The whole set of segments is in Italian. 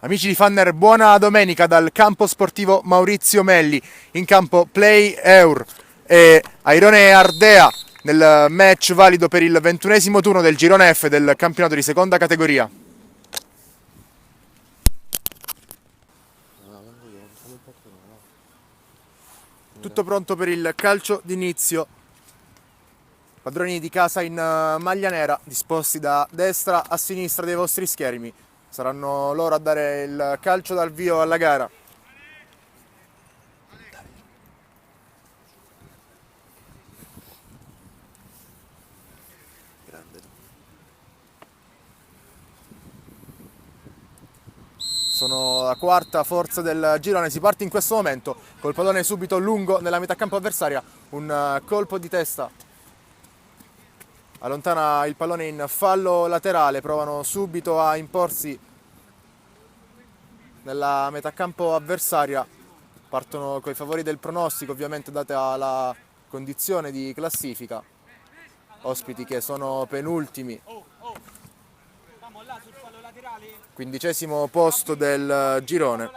Amici di Fanner, buona domenica dal campo sportivo Maurizio Melli. In campo Play Eur e Airone Ardea nel match valido per il 21esimo turno del girone F del campionato di seconda categoria. Tutto pronto per il calcio d'inizio. Padroni di casa in maglia nera, disposti da destra a sinistra dei vostri schermi. Saranno loro a dare il calcio dal via alla gara. Sono la quarta forza del girone, si parte in questo momento col pallone subito lungo nella metà campo avversaria, un colpo di testa allontana il pallone in fallo laterale, provano subito a imporsi nella metà campo avversaria, partono coi favori del pronostico ovviamente data la condizione di classifica, ospiti che sono penultimi, 15° posto del girone.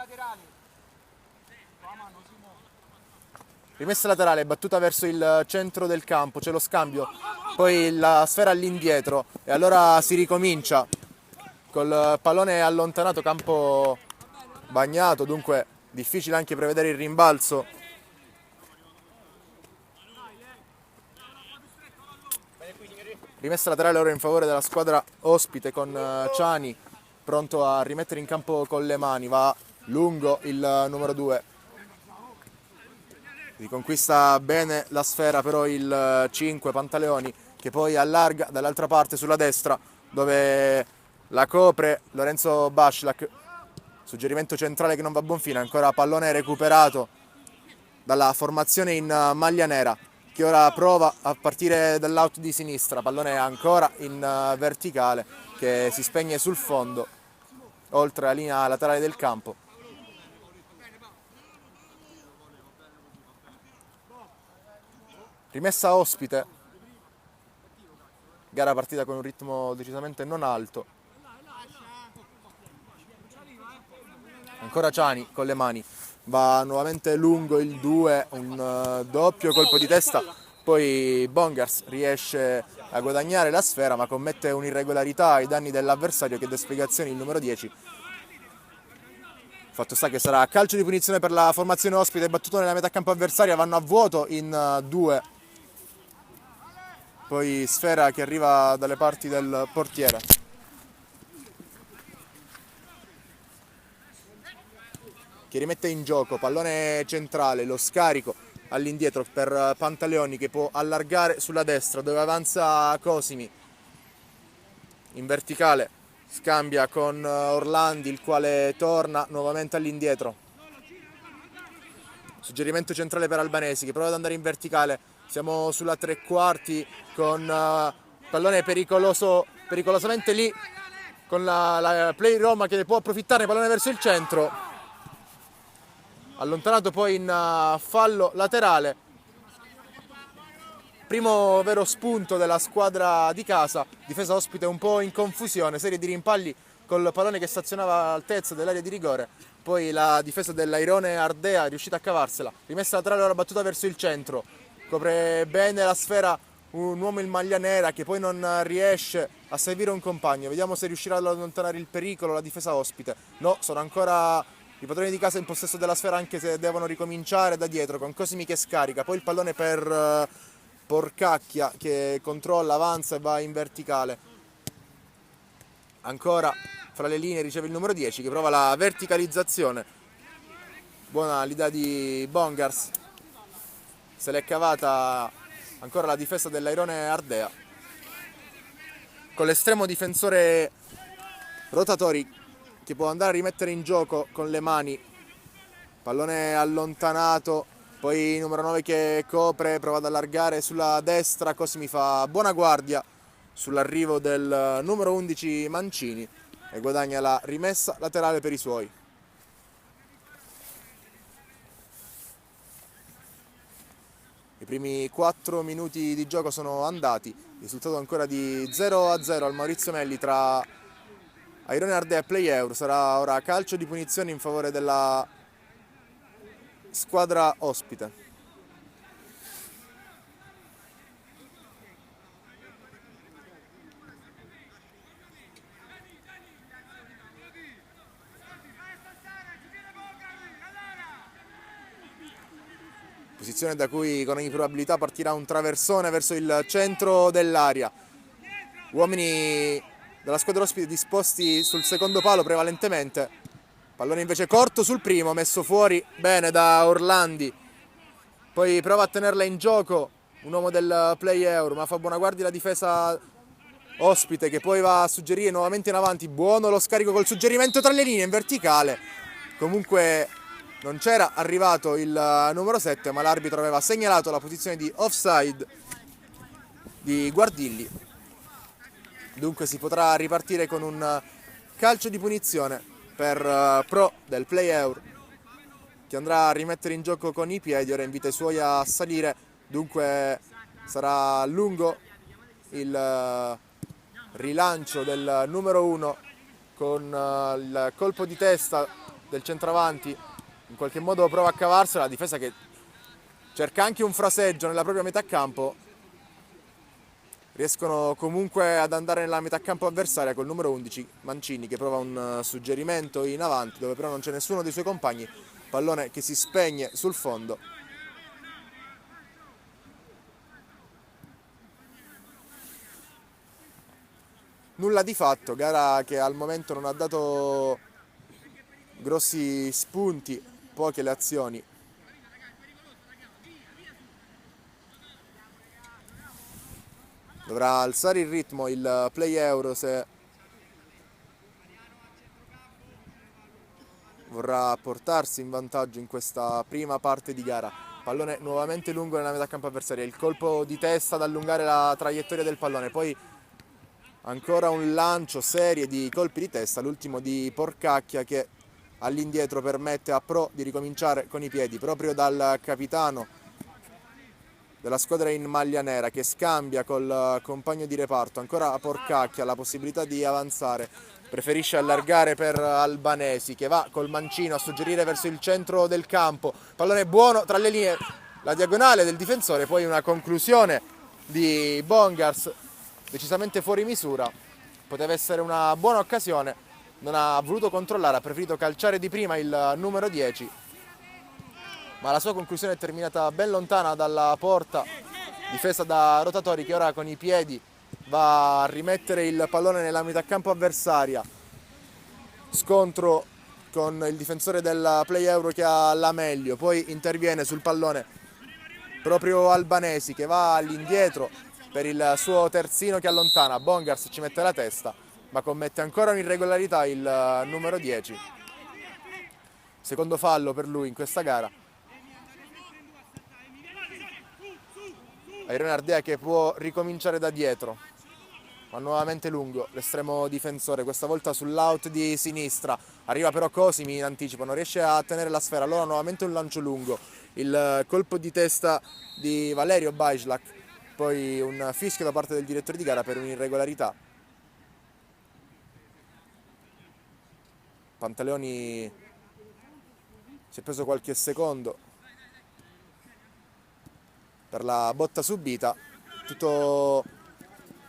Rimessa laterale, battuta verso il centro del campo, c'è lo scambio, poi la sfera all'indietro e allora si ricomincia col pallone allontanato, campo bagnato, dunque difficile anche prevedere il rimbalzo. Rimessa laterale ora in favore della squadra ospite con Ciani pronto a rimettere in campo con le mani, va lungo il numero 2. Riconquista bene la sfera però il 5 Pantaleoni, che poi allarga dall'altra parte sulla destra dove la copre Lorenzo Baslak. Suggerimento centrale che non va a buon fine, ancora pallone recuperato dalla formazione in maglia nera che ora prova a partire dall'out di sinistra, pallone ancora in verticale che si spegne sul fondo oltre la linea laterale del campo. Rimessa ospite, gara partita con un ritmo decisamente non alto. Ancora Ciani con le mani, va nuovamente lungo il 2, un doppio colpo di testa, poi Bongers riesce a guadagnare la sfera ma commette un'irregolarità ai danni dell'avversario che dà spiegazioni il numero 10. Fatto sta che sarà calcio di punizione per la formazione ospite, battuto nella metà campo avversaria, vanno a vuoto in 2. Poi sfera che arriva dalle parti del portiere. Che rimette in gioco, pallone centrale, lo scarico all'indietro per Pantaleoni che può allargare sulla destra dove avanza Cosimi. In verticale scambia con Orlandi, il quale torna nuovamente all'indietro. Suggerimento centrale per Albanesi che prova ad andare in verticale. Siamo sulla tre quarti con pallone pericolosamente lì con la Play Roma che può approfittare, pallone verso il centro, allontanato poi in fallo laterale. Primo vero spunto della squadra di casa, difesa ospite un po' in confusione, serie di rimpalli col pallone che stazionava all'altezza dell'area di rigore, poi la difesa dell'Airone Ardea è riuscita a cavarsela, rimessa laterale ora battuta verso il centro, copre bene la sfera un uomo in maglia nera che poi non riesce a servire un compagno, vediamo se riuscirà ad allontanare il pericolo la difesa ospite. No, sono ancora i padroni di casa in possesso della sfera anche se devono ricominciare da dietro con Cosimi che scarica, poi il pallone per Porcacchia che controlla, avanza e va in verticale. Ancora fra le linee riceve il numero 10 che prova la verticalizzazione. Buona l'idea di Bongars, se l'è cavata ancora la difesa dell'Airone Ardea con l'estremo difensore Rotatori che può andare a rimettere in gioco con le mani, pallone allontanato, poi numero 9 che copre, prova ad allargare sulla destra, Cosimi fa buona guardia sull'arrivo del numero 11 Mancini e guadagna la rimessa laterale per i suoi. I primi 4 minuti di gioco sono andati, risultato ancora di 0-0 al Maurizio Melli tra Airone Ardea Play Euro. Sarà ora calcio di punizione in favore della squadra ospite. Posizione da cui con ogni probabilità partirà un traversone verso il centro dell'area. Uomini della squadra ospite disposti sul secondo palo prevalentemente. Pallone invece corto sul primo, messo fuori bene da Orlandi. Poi prova a tenerla in gioco un uomo del Play Euro, ma fa buona guardia la difesa ospite, che poi va a suggerire nuovamente in avanti. Buono lo scarico col suggerimento tra le linee in verticale. Comunque non c'era arrivato il numero 7, ma l'arbitro aveva segnalato la posizione di offside di Guardilli. Dunque si potrà ripartire con un calcio di punizione per Pro del Play Euro, che andrà a rimettere in gioco con i piedi. Ora invita i suoi a salire, dunque sarà lungo il rilancio del numero 1 con il colpo di testa del centravanti. In qualche modo prova a cavarsela, la difesa che cerca anche un fraseggio nella propria metà campo. Riescono comunque ad andare nella metà campo avversaria col numero 11 Mancini, che prova un suggerimento in avanti, dove però non c'è nessuno dei suoi compagni. Pallone che si spegne sul fondo. Nulla di fatto, gara che al momento non ha dato grossi spunti, poche le azioni. Dovrà alzare il ritmo il Play Euro se vorrà portarsi in vantaggio in questa prima parte di gara. Pallone nuovamente lungo nella metà campo avversaria, il colpo di testa ad allungare la traiettoria del pallone, poi ancora un lancio, serie di colpi di testa, l'ultimo di Porcacchia che all'indietro permette a Pro di ricominciare con i piedi, proprio dal capitano della squadra in maglia nera, che scambia col compagno di reparto. Ancora Porcacchia, la possibilità di avanzare, preferisce allargare per Albanesi, che va col mancino a suggerire verso il centro del campo. Pallone buono tra le linee, la diagonale del difensore, poi una conclusione di Bongars decisamente fuori misura. Poteva essere una buona occasione, non ha voluto controllare, ha preferito calciare di prima il numero 10, ma la sua conclusione è terminata ben lontana dalla porta, difesa da Rotatori, che ora con i piedi va a rimettere il pallone nella metà campo avversaria. Scontro con il difensore del Play Euro che ha la meglio, poi interviene sul pallone proprio Albanesi, che va all'indietro per il suo terzino che allontana. Bongars ci mette la testa, ma commette ancora un'irregolarità il numero 10. Secondo fallo per lui in questa gara. Airone Ardea che può ricominciare da dietro, ma nuovamente lungo l'estremo difensore, questa volta sull'out di sinistra. Arriva però Cosimi in anticipo, non riesce a tenere la sfera, allora nuovamente un lancio lungo, il colpo di testa di Valerio Bajlak, poi un fischio da parte del direttore di gara per un'irregolarità. Pantaleoni si è preso qualche secondo per la botta subita. Tutto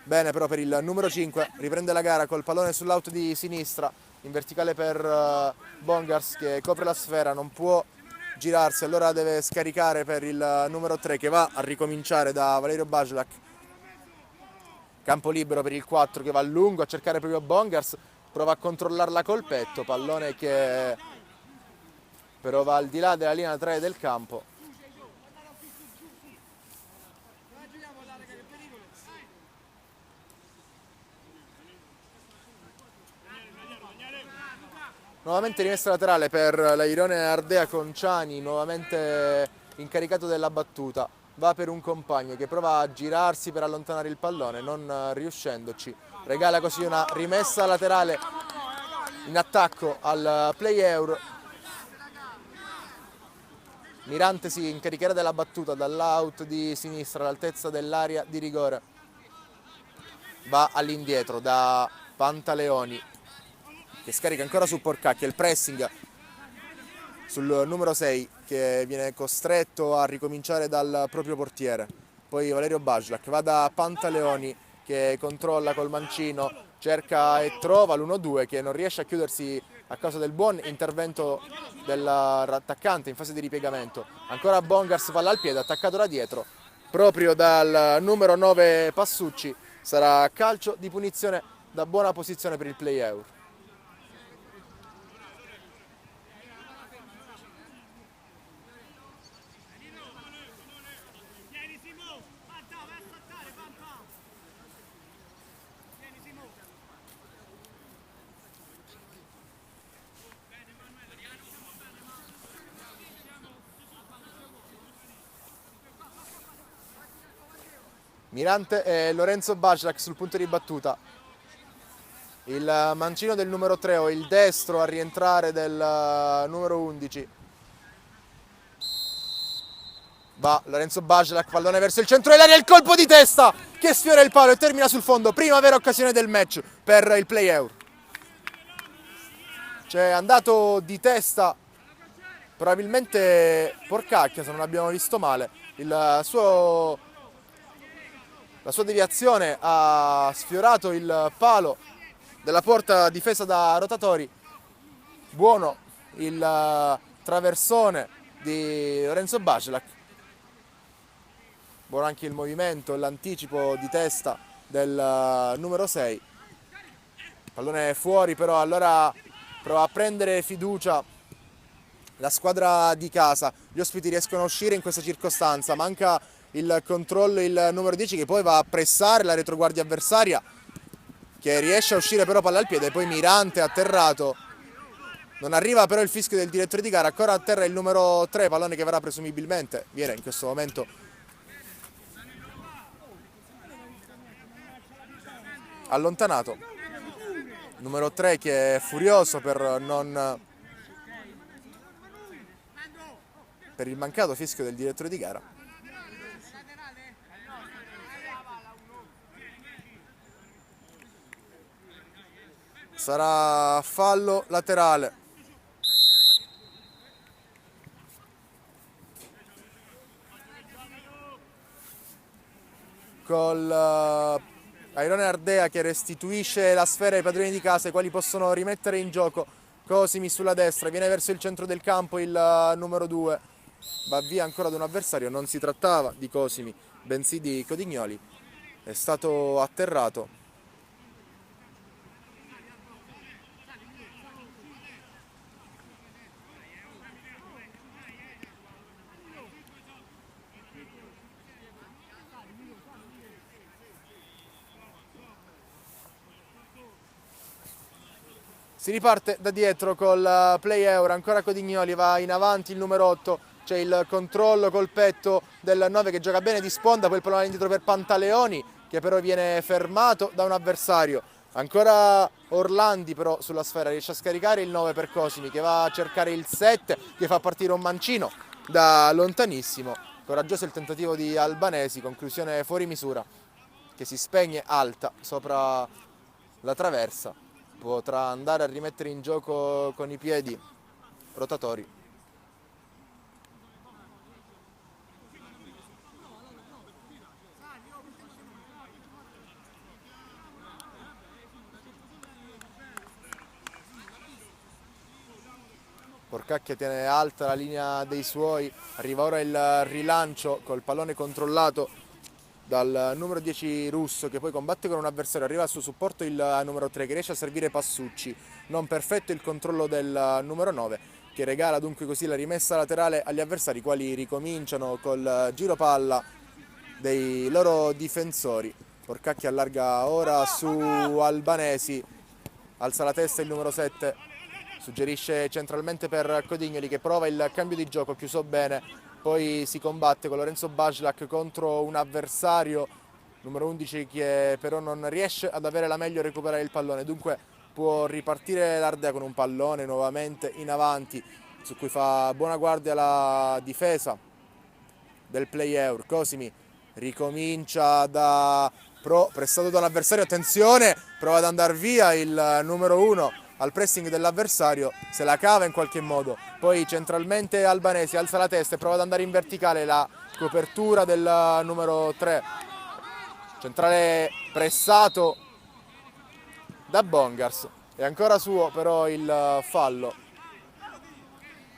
bene però per il numero 5, riprende la gara col pallone sull'out di sinistra, in verticale per Bongars, che copre la sfera, non può girarsi, allora deve scaricare per il numero 3, che va a ricominciare da Valerio Bajlak. Campo libero per il 4, che va a lungo a cercare proprio Bongars, prova a controllarla col petto, pallone che però va al di là della linea 3 del campo. Nuovamente rimessa laterale per l'Airone Ardea con Ciani, nuovamente incaricato della battuta. Va per un compagno che prova a girarsi per allontanare il pallone, non riuscendoci. Regala così una rimessa laterale in attacco al Play Euro. Mirante si incaricherà della battuta dall'out di sinistra all'altezza dell'area di rigore. Va all'indietro da Pantaleoni. che scarica ancora su Porcacchia, il pressing sul numero 6 che viene costretto a ricominciare dal proprio portiere. Poi Valerio Bajlak va da Pantaleoni che controlla col mancino, cerca e trova l'1-2 che non riesce a chiudersi a causa del buon intervento dell'attaccante in fase di ripiegamento. Ancora Bongars palla al piede, attaccato da dietro proprio dal numero 9 Passucci. Sarà calcio di punizione da buona posizione per il play-out. Mirante e Lorenzo Bajlak sul punto di battuta. Il mancino del numero 3 o il destro a rientrare del numero 11. Va Lorenzo Bajlak, pallone verso il centro dell'area, il colpo di testa che sfiora il palo e termina sul fondo. Prima vera occasione del match per il play-out. C'è andato di testa probabilmente Porcacchia, se non abbiamo visto male. La sua deviazione ha sfiorato il palo della porta difesa da Rotatori. Buono il traversone di Lorenzo Bajlak. Buono anche il movimento e l'anticipo di testa del numero 6. Pallone fuori, però allora prova a prendere fiducia la squadra di casa. Gli ospiti riescono a uscire in questa circostanza. Manca il controllo il numero 10 che poi va a pressare la retroguardia avversaria, che riesce a uscire però palla al piede. Poi Mirante atterrato. Non arriva però il fischio del direttore di gara. Ancora a terra il numero 3, pallone che verrà presumibilmente, viene in questo momento allontanato. Numero 3 che è furioso per il mancato fischio del direttore di gara. Sarà fallo laterale. Col Airone Ardea che restituisce la sfera ai padroni di casa, i quali possono rimettere in gioco. Cosimi sulla destra, viene verso il centro del campo il numero 2. Va via ancora ad un avversario, non si trattava di Cosimi, bensì di Codignoli. È stato atterrato. Si riparte da dietro col play-out, ancora Codignoli, va in avanti il numero 8, c'è il controllo col petto del 9 che gioca bene di sponda, poi il pallone indietro per Pantaleoni che però viene fermato da un avversario. Ancora Orlandi però sulla sfera, riesce a scaricare il 9 per Cosimi che va a cercare il 7 che fa partire un mancino da lontanissimo. Coraggioso il tentativo di Albanesi, conclusione fuori misura che si spegne alta sopra la traversa. Potrà andare a rimettere in gioco con i piedi Rotatori. Porcacchia tiene alta la linea dei suoi, arriva ora il rilancio col pallone controllato dal numero 10 Russo che poi combatte con un avversario, arriva al suo supporto il numero 3 che riesce a servire Passucci, non perfetto il controllo del numero 9 che regala dunque così la rimessa laterale agli avversari, i quali ricominciano col giro palla dei loro difensori. Porcacchia allarga ora su Albanesi, alza la testa il numero 7, suggerisce centralmente per Codignoli che prova il cambio di gioco, chiuso bene. Poi si combatte con Lorenzo Bajlak contro un avversario, numero 11, che però non riesce ad avere la meglio a recuperare il pallone. Dunque può ripartire l'Ardea con un pallone nuovamente in avanti, su cui fa buona guardia la difesa del play-out. Cosimi ricomincia pressato da un avversario, attenzione, prova ad andare via il numero 1 al pressing dell'avversario, se la cava in qualche modo, poi centralmente Albanesi alza la testa e prova ad andare in verticale, la copertura del numero 3, centrale pressato da Bongars, è ancora suo però il fallo,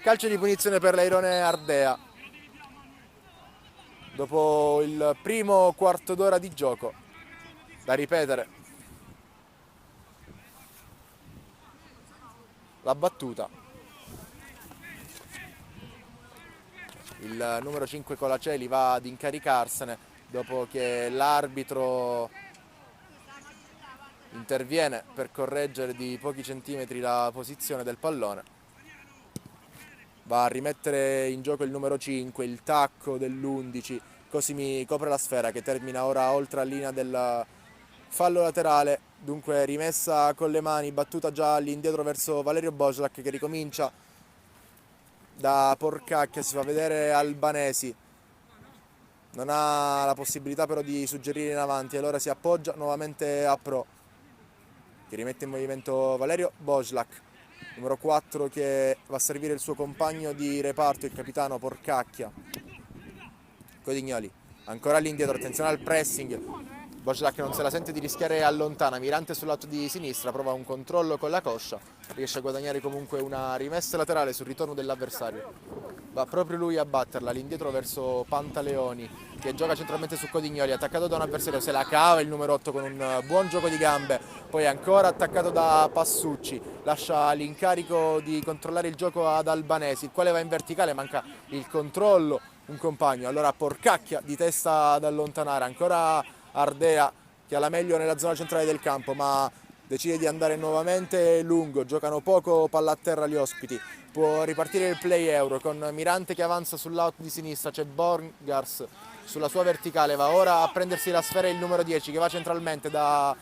calcio di punizione per l'Airone Ardea dopo il primo quarto d'ora di gioco, da ripetere. La battuta, il numero 5 Colaceli va ad incaricarsene dopo che l'arbitro interviene per correggere di pochi centimetri la posizione del pallone. Va a rimettere in gioco il numero 5, il tacco dell'11, Cosimi copre la sfera che termina ora oltre la linea del fallo laterale, dunque rimessa con le mani, battuta già all'indietro verso Valerio Boslak che ricomincia da Porcacchia, si fa vedere Albanesi, non ha la possibilità però di suggerire in avanti, allora si appoggia nuovamente a Pro che rimette in movimento Valerio Boslak, numero 4 che va a servire il suo compagno di reparto, il capitano Porcacchia. Codignoli ancora all'indietro, attenzione al pressing, Boslak non se la sente di rischiare e allontana, Mirante sul lato di sinistra, prova un controllo con la coscia, riesce a guadagnare comunque una rimessa laterale sul ritorno dell'avversario, va proprio lui a batterla all'indietro verso Pantaleoni che gioca centralmente su Codignoli, attaccato da un avversario, se la cava il numero 8 con un buon gioco di gambe, poi ancora attaccato da Passucci, lascia l'incarico di controllare il gioco ad Albanesi, il quale va in verticale, manca il controllo, un compagno, allora Porcacchia di testa ad allontanare, ancora Ardea che ha la meglio nella zona centrale del campo ma decide di andare nuovamente lungo, giocano poco palla a terra gli ospiti, può ripartire il play euro con Mirante che avanza sull'out di sinistra, c'è Bongars sulla sua verticale, va ora a prendersi la sfera il numero 10 che va centralmente da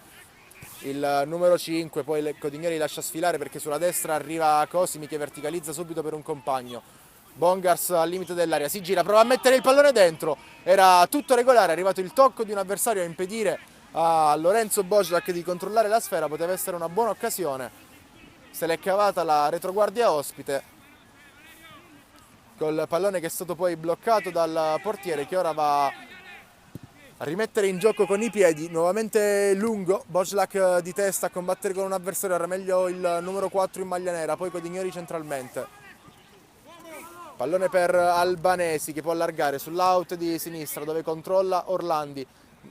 il numero 5, poi Codignoli lascia sfilare perché sulla destra arriva Cosimi che verticalizza subito per un compagno. Bongars al limite dell'area, si gira, prova a mettere il pallone dentro, era tutto regolare, è arrivato il tocco di un avversario a impedire a Lorenzo Boslak di controllare la sfera, poteva essere una buona occasione, se l'è cavata la retroguardia ospite, col pallone che è stato poi bloccato dal portiere che ora va a rimettere in gioco con i piedi, nuovamente lungo, Boslak di testa a combattere con un avversario, era meglio il numero 4 in maglia nera, poi Codignoli centralmente. Pallone per Albanesi che può allargare sull'out di sinistra dove controlla Orlandi,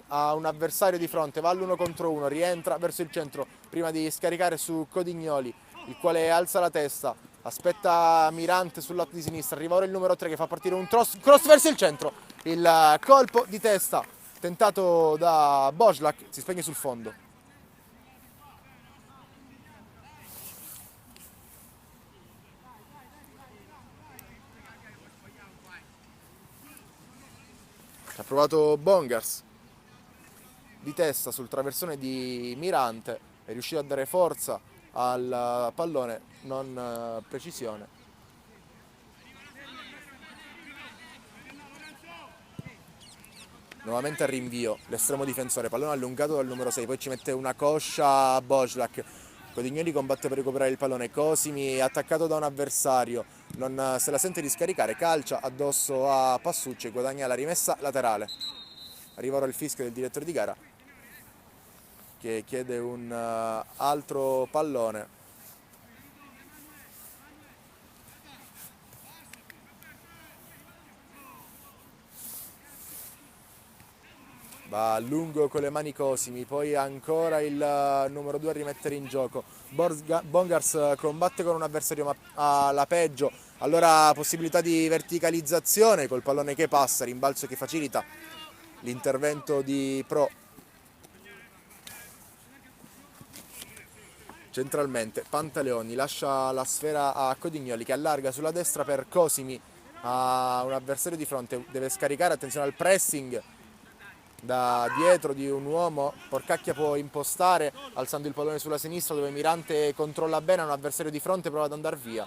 ha un avversario di fronte, va all'1 contro 1, rientra verso il centro prima di scaricare su Codignoli, il quale alza la testa, aspetta Mirante sull'out di sinistra, arriva ora il numero 3 che fa partire un cross verso il centro, il colpo di testa tentato da Boslak si spegne sul fondo. Ha provato Bongars di testa sul traversone di Mirante, è riuscito a dare forza al pallone, non precisione. Nuovamente al rinvio, l'estremo difensore, pallone allungato dal numero 6, poi ci mette una coscia a Boslak. Codignoli combatte per recuperare il pallone, Cosimi è attaccato da un avversario, non se la sente di scaricare, calcia addosso a Passucci e guadagna la rimessa laterale. Arriva ora il fischio del direttore di gara che chiede un altro pallone. Va lungo con le mani Cosimi, poi ancora il numero 2 a rimettere in gioco. Bongars combatte con un avversario ma ha la peggio, allora possibilità di verticalizzazione col pallone che passa, rimbalzo che facilita l'intervento di Pro. Centralmente Pantaleoni lascia la sfera a Codignoli che allarga sulla destra per Cosimi, ha un avversario di fronte, deve scaricare, attenzione al pressing da dietro di un uomo, Porcacchia può impostare alzando il pallone sulla sinistra dove Mirante controlla bene, ha un avversario di fronte, prova ad andare via,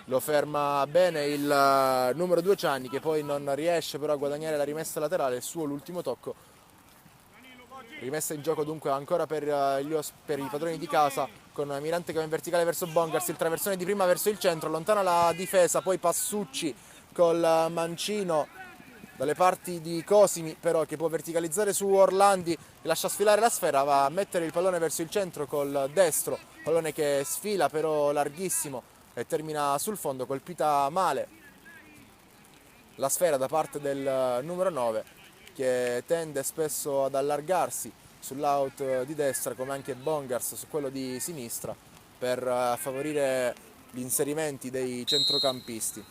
lo ferma bene il numero 2 Cianni che poi non riesce però a guadagnare la rimessa laterale, il suo l'ultimo tocco Rimessa in gioco dunque ancora per i padroni di casa, con Mirante che va in verticale verso Bongars, il traversone di prima verso il centro, allontana la difesa, poi Passucci col mancino dalle parti di Cosimi, però che può verticalizzare su Orlandi, che lascia sfilare la sfera, va a mettere il pallone verso il centro col destro, pallone che sfila però larghissimo e termina sul fondo, colpita male la sfera da parte del numero 9, che tende spesso ad allargarsi sull'out di destra come anche Bongars su quello di sinistra per favorire gli inserimenti dei centrocampisti.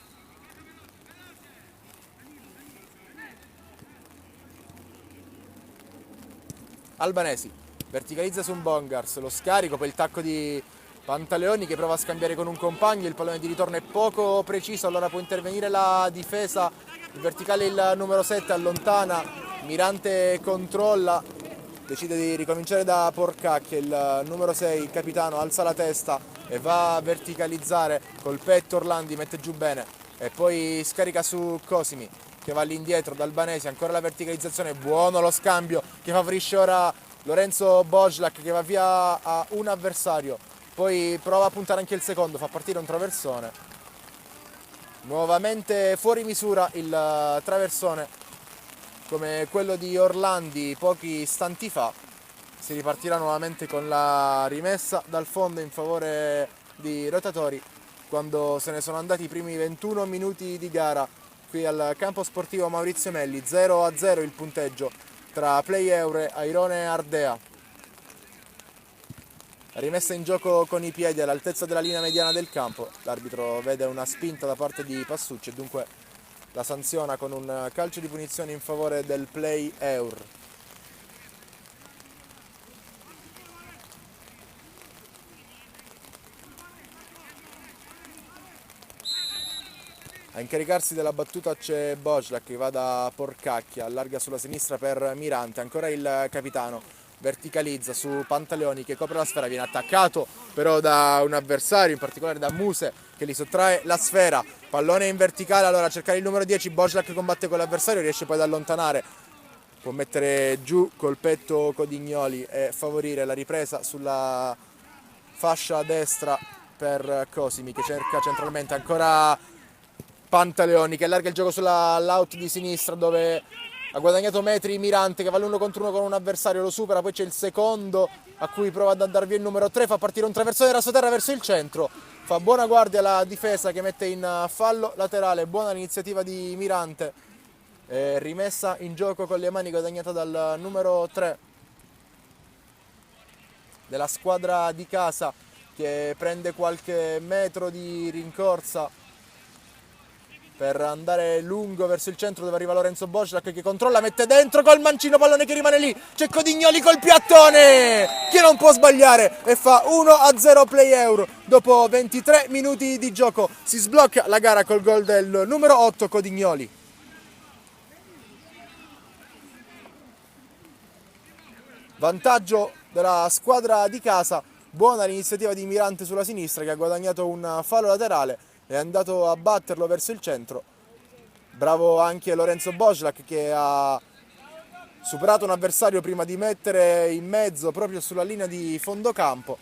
Albanesi verticalizza su un Bongars, lo scarico, poi il tacco di Pantaleoni che prova a scambiare con un compagno, il pallone di ritorno è poco preciso, allora può intervenire la difesa, in verticale il numero 7 allontana, Mirante controlla, decide di ricominciare da Porcacchia, il numero 6, il capitano, alza la testa e va a verticalizzare col petto Orlandi, mette giù bene e poi scarica su Cosimi che va all'indietro da Albanesi, ancora la verticalizzazione, buono lo scambio che favorisce ora Lorenzo Bojlak che va via a un avversario, poi prova a puntare anche il secondo, fa partire un traversone, nuovamente fuori misura il traversone come quello di Orlandi pochi istanti fa. Si ripartirà nuovamente con la rimessa dal fondo in favore di Rotatori quando se ne sono andati i primi 21 minuti di gara qui al campo sportivo Maurizio Melli. 0-0 il punteggio tra Play Eure, Airone e Ardea. Rimessa in gioco con i piedi all'altezza della linea mediana del campo, l'arbitro vede una spinta da parte di Passucci e dunque la sanziona con un calcio di punizione in favore del Play Eur. A incaricarsi della battuta c'è Bojlak che va da Porcacchia, allarga sulla sinistra per Mirante, ancora il capitano, verticalizza su Pantaleoni che copre la sfera, viene attaccato però da un avversario, in particolare da Muse che gli sottrae la sfera, pallone in verticale, allora a cercare il numero 10, Bojlak combatte con l'avversario, riesce poi ad allontanare, può mettere giù col petto Codignoli e favorire la ripresa sulla fascia destra per Cosimi che cerca centralmente, ancora Pantaleoni che allarga il gioco sull'out di sinistra dove ha guadagnato metri Mirante che va l'1 contro 1 con un avversario, lo supera, poi c'è il secondo a cui prova ad andare via il numero 3, fa partire un traversone rasoterra verso il centro, fa buona guardia la difesa che mette in fallo laterale, buona l'iniziativa di Mirante, rimessa in gioco con le mani guadagnata dal numero 3 della squadra di casa che prende qualche metro di rincorsa per andare lungo verso il centro dove arriva Lorenzo Bojlak che controlla, mette dentro col mancino, pallone che rimane lì, c'è Codignoli col piattone che non può sbagliare e fa 1-0 Play Euro. Dopo 23 minuti di gioco si sblocca la gara col gol del numero 8 Codignoli. Vantaggio della squadra di casa, buona l'iniziativa di Mirante sulla sinistra che ha guadagnato un fallo laterale, è andato a batterlo verso il centro, bravo anche Lorenzo Bojlak che ha superato un avversario prima di mettere in mezzo proprio sulla linea di fondo campo,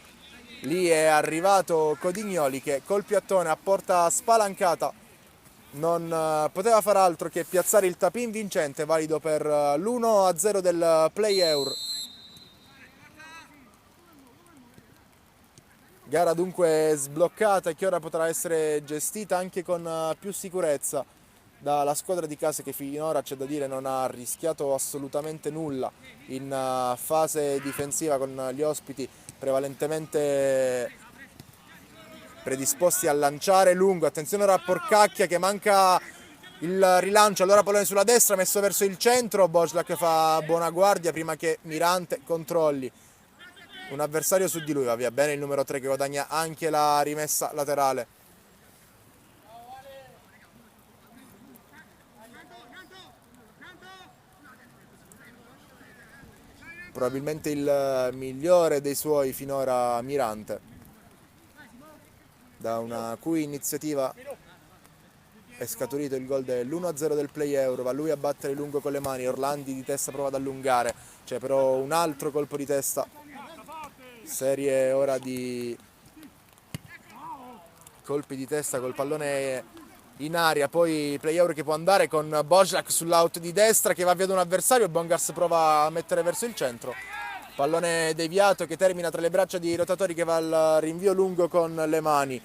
lì è arrivato Codignoli che col piattone a porta spalancata non poteva far altro che piazzare il tapin vincente valido per l'1-0 del Play Eur. Gara dunque sbloccata e che ora potrà essere gestita anche con più sicurezza dalla squadra di casa che finora, c'è da dire, non ha rischiato assolutamente nulla in fase difensiva con gli ospiti prevalentemente predisposti a lanciare lungo. Attenzione ora a Porcacchia che manca il rilancio, allora pallone sulla destra messo verso il centro, Bojlak fa buona guardia prima che Mirante controlli. Un avversario su di lui, va via bene il numero 3 che guadagna anche la rimessa laterale. Probabilmente il migliore dei suoi finora Mirante, da una cui iniziativa è scaturito il gol dell'1-0 del Play Euro, va lui a battere lungo con le mani, Orlandi di testa prova ad allungare, c'è però un altro colpo di testa, serie ora di colpi di testa col pallone in aria, poi playout che può andare con Božlak sull'out di destra che va via da un avversario, Bongars prova a mettere verso il centro, pallone deviato che termina tra le braccia di Rotatori che va al rinvio lungo con le mani.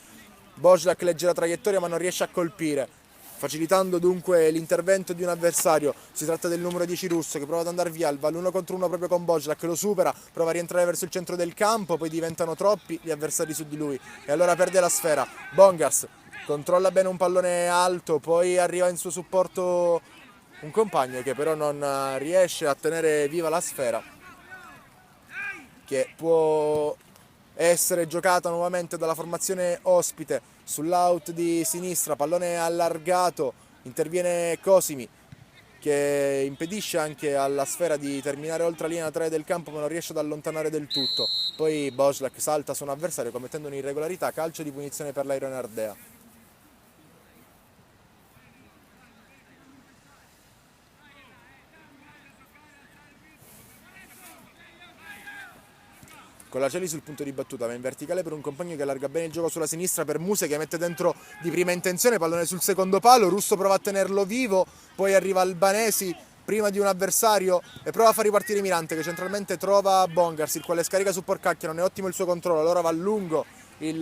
Božlak legge la traiettoria ma non riesce a colpire, facilitando dunque l'intervento di un avversario. Si tratta del numero 10 russo che prova ad andare via, va l'1 contro 1 proprio con Božlak, lo supera, prova a rientrare verso il centro del campo, poi diventano troppi gli avversari su di lui e allora perde la sfera. Bongars controlla bene un pallone alto, poi arriva in suo supporto un compagno che però non riesce a tenere viva la sfera, che può essere giocata nuovamente dalla formazione ospite sull'out di sinistra, pallone allargato, interviene Cosimi che impedisce anche alla sfera di terminare oltre la linea 3 del campo ma non riesce ad allontanare del tutto, poi Božlak salta su un avversario commettendo un'irregolarità, calcio di punizione per l'Airone Ardea. Colacelli sul punto di battuta, va in verticale per un compagno che allarga bene il gioco sulla sinistra per Muse che mette dentro di prima intenzione, pallone sul secondo palo, Russo prova a tenerlo vivo, poi arriva Albanesi prima di un avversario e prova a far ripartire Mirante che centralmente trova Bongars, il quale scarica su Porcacchia, non è ottimo il suo controllo, allora va lungo il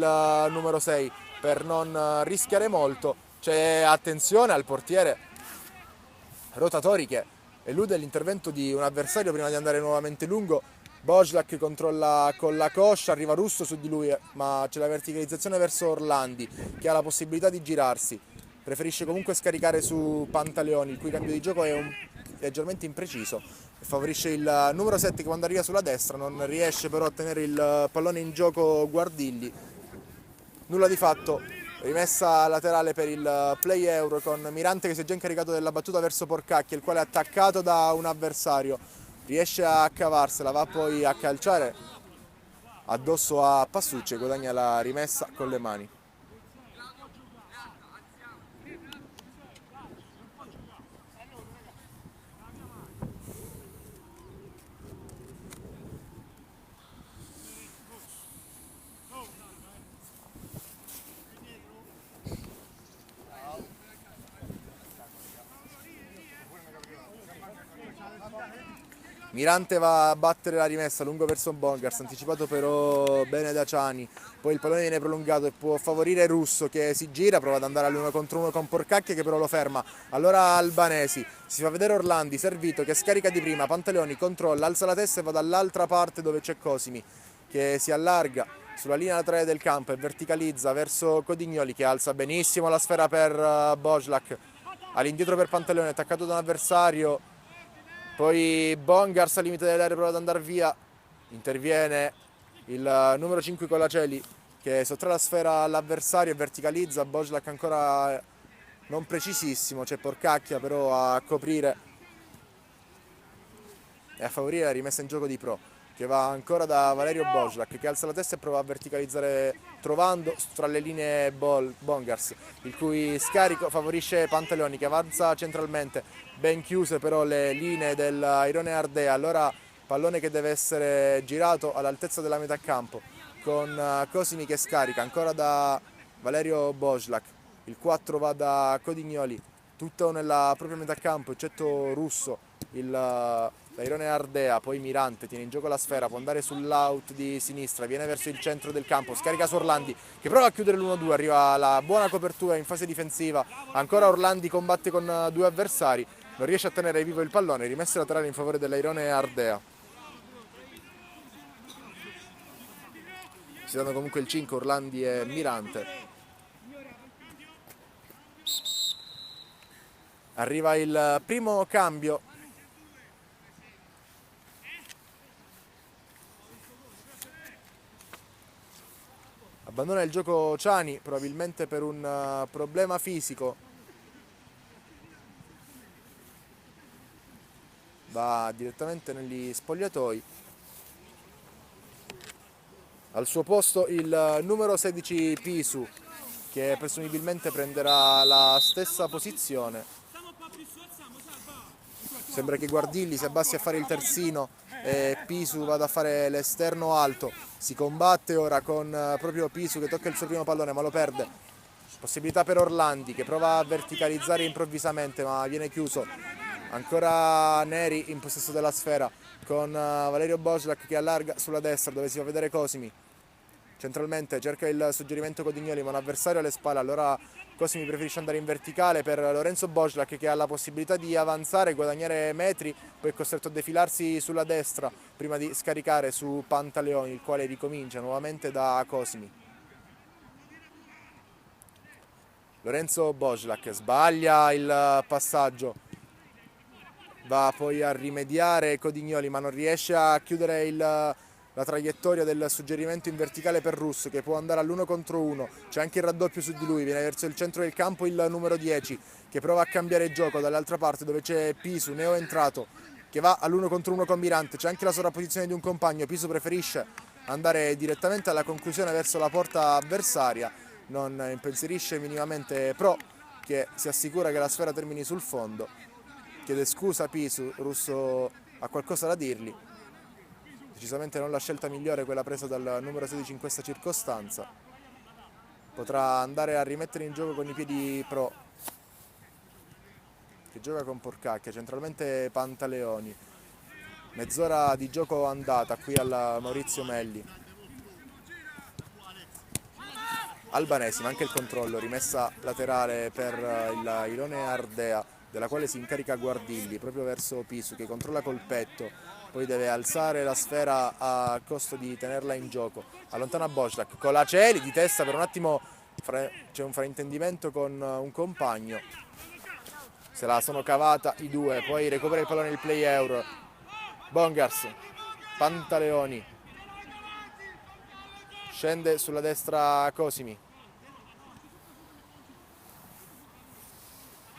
numero 6 per non rischiare molto, c'è attenzione al portiere Rotatori che elude l'intervento di un avversario prima di andare nuovamente lungo. Božlak controlla con la coscia, arriva Russo su di lui, ma c'è la verticalizzazione verso Orlandi che ha la possibilità di girarsi. Preferisce comunque scaricare su Pantaleoni, il cui cambio di gioco è leggermente impreciso e favorisce il numero 7 che quando arriva sulla destra non riesce però a tenere il pallone in gioco Guardilli. Nulla di fatto, rimessa laterale per il play euro con Mirante che si è già incaricato della battuta verso Porcacchia, il quale è attaccato da un avversario. Riesce a cavarsela, va poi a calciare addosso a Passucci e guadagna la rimessa con le mani. Mirante va a battere la rimessa lungo verso Bongars, anticipato però bene da Ciani, poi il pallone viene prolungato e può favorire Russo che si gira, prova ad andare all'1 contro 1 con Porcacchia che però lo ferma, allora Albanesi, si fa vedere Orlandi, servito che scarica di prima, Pantaleoni controlla, alza la testa e va dall'altra parte dove c'è Cosimi che si allarga sulla linea 3 del campo e verticalizza verso Codignoli che alza benissimo la sfera per Božlak, all'indietro per Pantaleoni, attaccato da un avversario. Poi Bongars al limite dell'area prova ad andare via, interviene il numero 5 Colacelli che sottrae la sfera all'avversario e verticalizza, Božlak ancora non precisissimo, c'è Porcacchia però a coprire e a favorire la rimessa in gioco di Pro, che va ancora da Valerio Božlak che alza la testa e prova a verticalizzare trovando tra le linee Bongars, il cui scarico favorisce Pantaleoni che avanza centralmente, ben chiuse però le linee dell'Airone Ardea, allora pallone che deve essere girato all'altezza della metà campo con Cosimi che scarica ancora da Valerio Božlak, il 4 va da Codignoli, tutto nella propria metà campo eccetto Russo, l'Airone Ardea, poi Mirante tiene in gioco la sfera, può andare sull'out di sinistra, viene verso il centro del campo, scarica su Orlandi che prova a chiudere l'1-2, arriva la buona copertura in fase difensiva, ancora Orlandi combatte con due avversari, non riesce a tenere vivo il pallone, rimessa laterale in favore dell'Airone Ardea. Si danno comunque il 5 Orlandi e Mirante. Arriva il primo cambio. Abbandona il gioco Ciani, probabilmente per un problema fisico. Va direttamente negli spogliatoi. Al suo posto il numero 16 Pisu, che presumibilmente prenderà la stessa posizione. Sembra che Guardilli si abbassi a fare il terzino e Pisu vada a fare l'esterno alto. Si combatte ora con proprio Pisu che tocca il suo primo pallone ma lo perde. Possibilità per Orlandi che prova a verticalizzare improvvisamente ma viene chiuso. Ancora Neri in possesso della sfera con Valerio Bojlak che allarga sulla destra dove si fa vedere Cosimi. Centralmente cerca il suggerimento Codignoli ma un avversario alle spalle, allora Cosimi preferisce andare in verticale per Lorenzo Bojlak che ha la possibilità di avanzare, guadagnare metri, poi è costretto a defilarsi sulla destra prima di scaricare su Pantaleoni, il quale ricomincia nuovamente da Cosimi. Lorenzo Bojlak sbaglia il passaggio, va poi a rimediare Codignoli ma non riesce a chiudere la traiettoria del suggerimento in verticale per Russo che può andare all'1 contro 1, c'è anche il raddoppio su di lui, viene verso il centro del campo il numero 10 che prova a cambiare gioco dall'altra parte dove c'è Pisu, neo entrato, che va all'1 contro 1 con Mirante, c'è anche la sovrapposizione di un compagno, Pisu preferisce andare direttamente alla conclusione verso la porta avversaria, non impensierisce minimamente Pro che si assicura che la sfera termini sul fondo, chiede scusa Pisu, Russo ha qualcosa da dirgli. Decisamente non la scelta migliore quella presa dal numero 16 in questa circostanza. Potrà andare a rimettere in gioco con i piedi Pro che gioca con Porcacchia, centralmente Pantaleoni. Mezz'ora di gioco andata qui al Maurizio Melli. Albanesi, manca il controllo, rimessa laterale per il Irone Ardea, della quale si incarica Guardilli proprio verso Pisu che controlla col petto, poi deve alzare la sfera a costo di tenerla in gioco. Allontana Bojlak, Colaceli di testa per un attimo, c'è un fraintendimento con un compagno, se la sono cavata i due, poi recupera il pallone il play euro. Bongars, Pantaleoni, scende sulla destra Cosimi.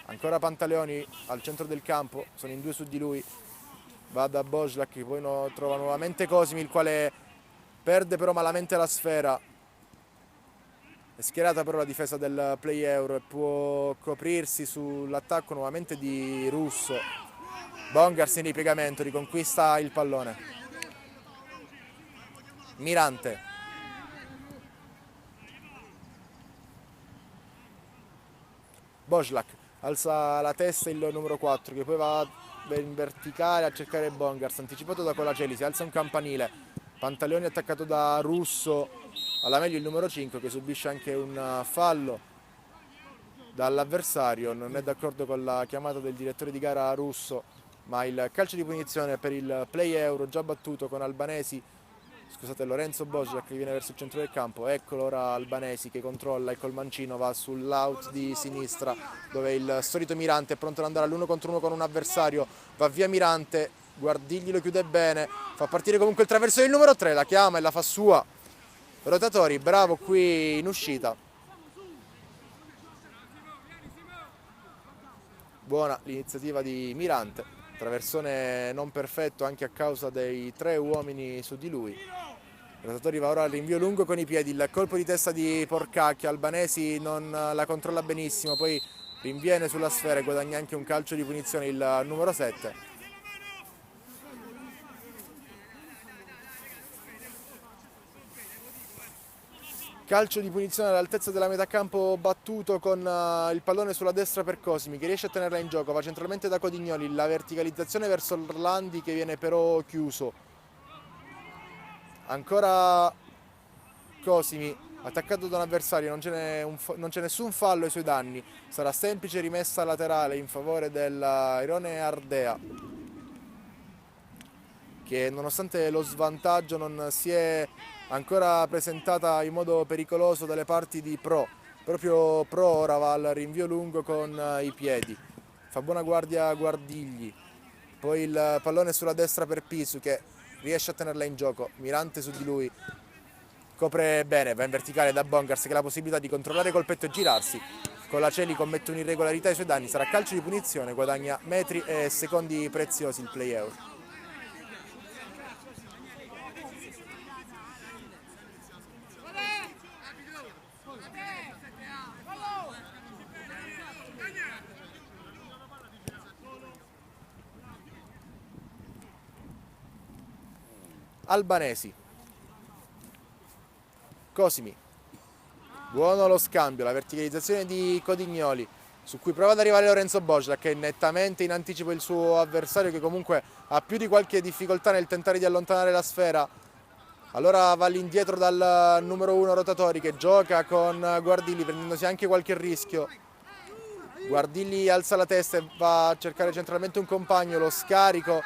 Ancora Pantaleoni al centro del campo, sono in due su di lui. Va da Bojlak che poi trova nuovamente Cosimi, il quale perde però malamente la sfera. È schierata però la difesa del play euro e può coprirsi sull'attacco nuovamente di Russo. Bongars in ripiegamento, riconquista il pallone. Mirante. Bojlak alza la testa il numero 4 che poi va in verticale a cercare Bongars, anticipato da Colaceli, si alza un campanile. Pantaleoni attaccato da Russo, alla meglio il numero 5 che subisce anche un fallo dall'avversario, non è d'accordo con la chiamata del direttore di gara Russo, ma il calcio di punizione per il play euro già battuto con Albanesi, scusate, Lorenzo Bojlak che viene verso il centro del campo. Eccolo ora Albanesi che controlla e col mancino va sull'out di sinistra dove il solito Mirante è pronto ad andare all'1 contro 1 con un avversario, va via Mirante, Guardigli lo chiude bene, fa partire comunque il traverso del numero 3, la chiama e la fa sua. Rotatori, bravo qui in uscita. Buona l'iniziativa di Mirante, traversone non perfetto anche a causa dei 3 uomini su di lui. Rotatori va ora al rinvio lungo con i piedi, il colpo di testa di Porcacchia, Albanesi non la controlla benissimo, poi rinviene sulla sfera e guadagna anche un calcio di punizione il numero 7. Calcio di punizione all'altezza della metà campo battuto con il pallone sulla destra per Cosimi che riesce a tenerla in gioco, va centralmente da Codignoli, la verticalizzazione verso Orlandi che viene però chiuso. Ancora Cosimi attaccato da un avversario, non c'è nessun fallo ai suoi danni, sarà semplice rimessa laterale in favore dell'Irone Ardea che nonostante lo svantaggio non si è ancora presentata in modo pericoloso dalle parti di Pro. Proprio Pro ora va al rinvio lungo con i piedi, fa buona guardia Guardigli, poi il pallone sulla destra per Pisu che riesce a tenerla in gioco, Mirante su di lui, copre bene, va in verticale da Bongars che ha la possibilità di controllare col petto e girarsi. Colaceli commette un'irregolarità ai suoi danni, sarà calcio di punizione, guadagna metri e secondi preziosi il play euro. albanesi. Cosimi, buono lo scambio, la verticalizzazione di Codignoli, su cui prova ad arrivare Lorenzo Bojlak, che è nettamente in anticipo il suo avversario, che comunque ha più di qualche difficoltà nel tentare di allontanare la sfera. Allora va all'indietro dal numero 1 Rotatori, che gioca con Guardilli, prendendosi anche qualche rischio. Guardilli alza la testa e va a cercare centralmente un compagno, lo scarico,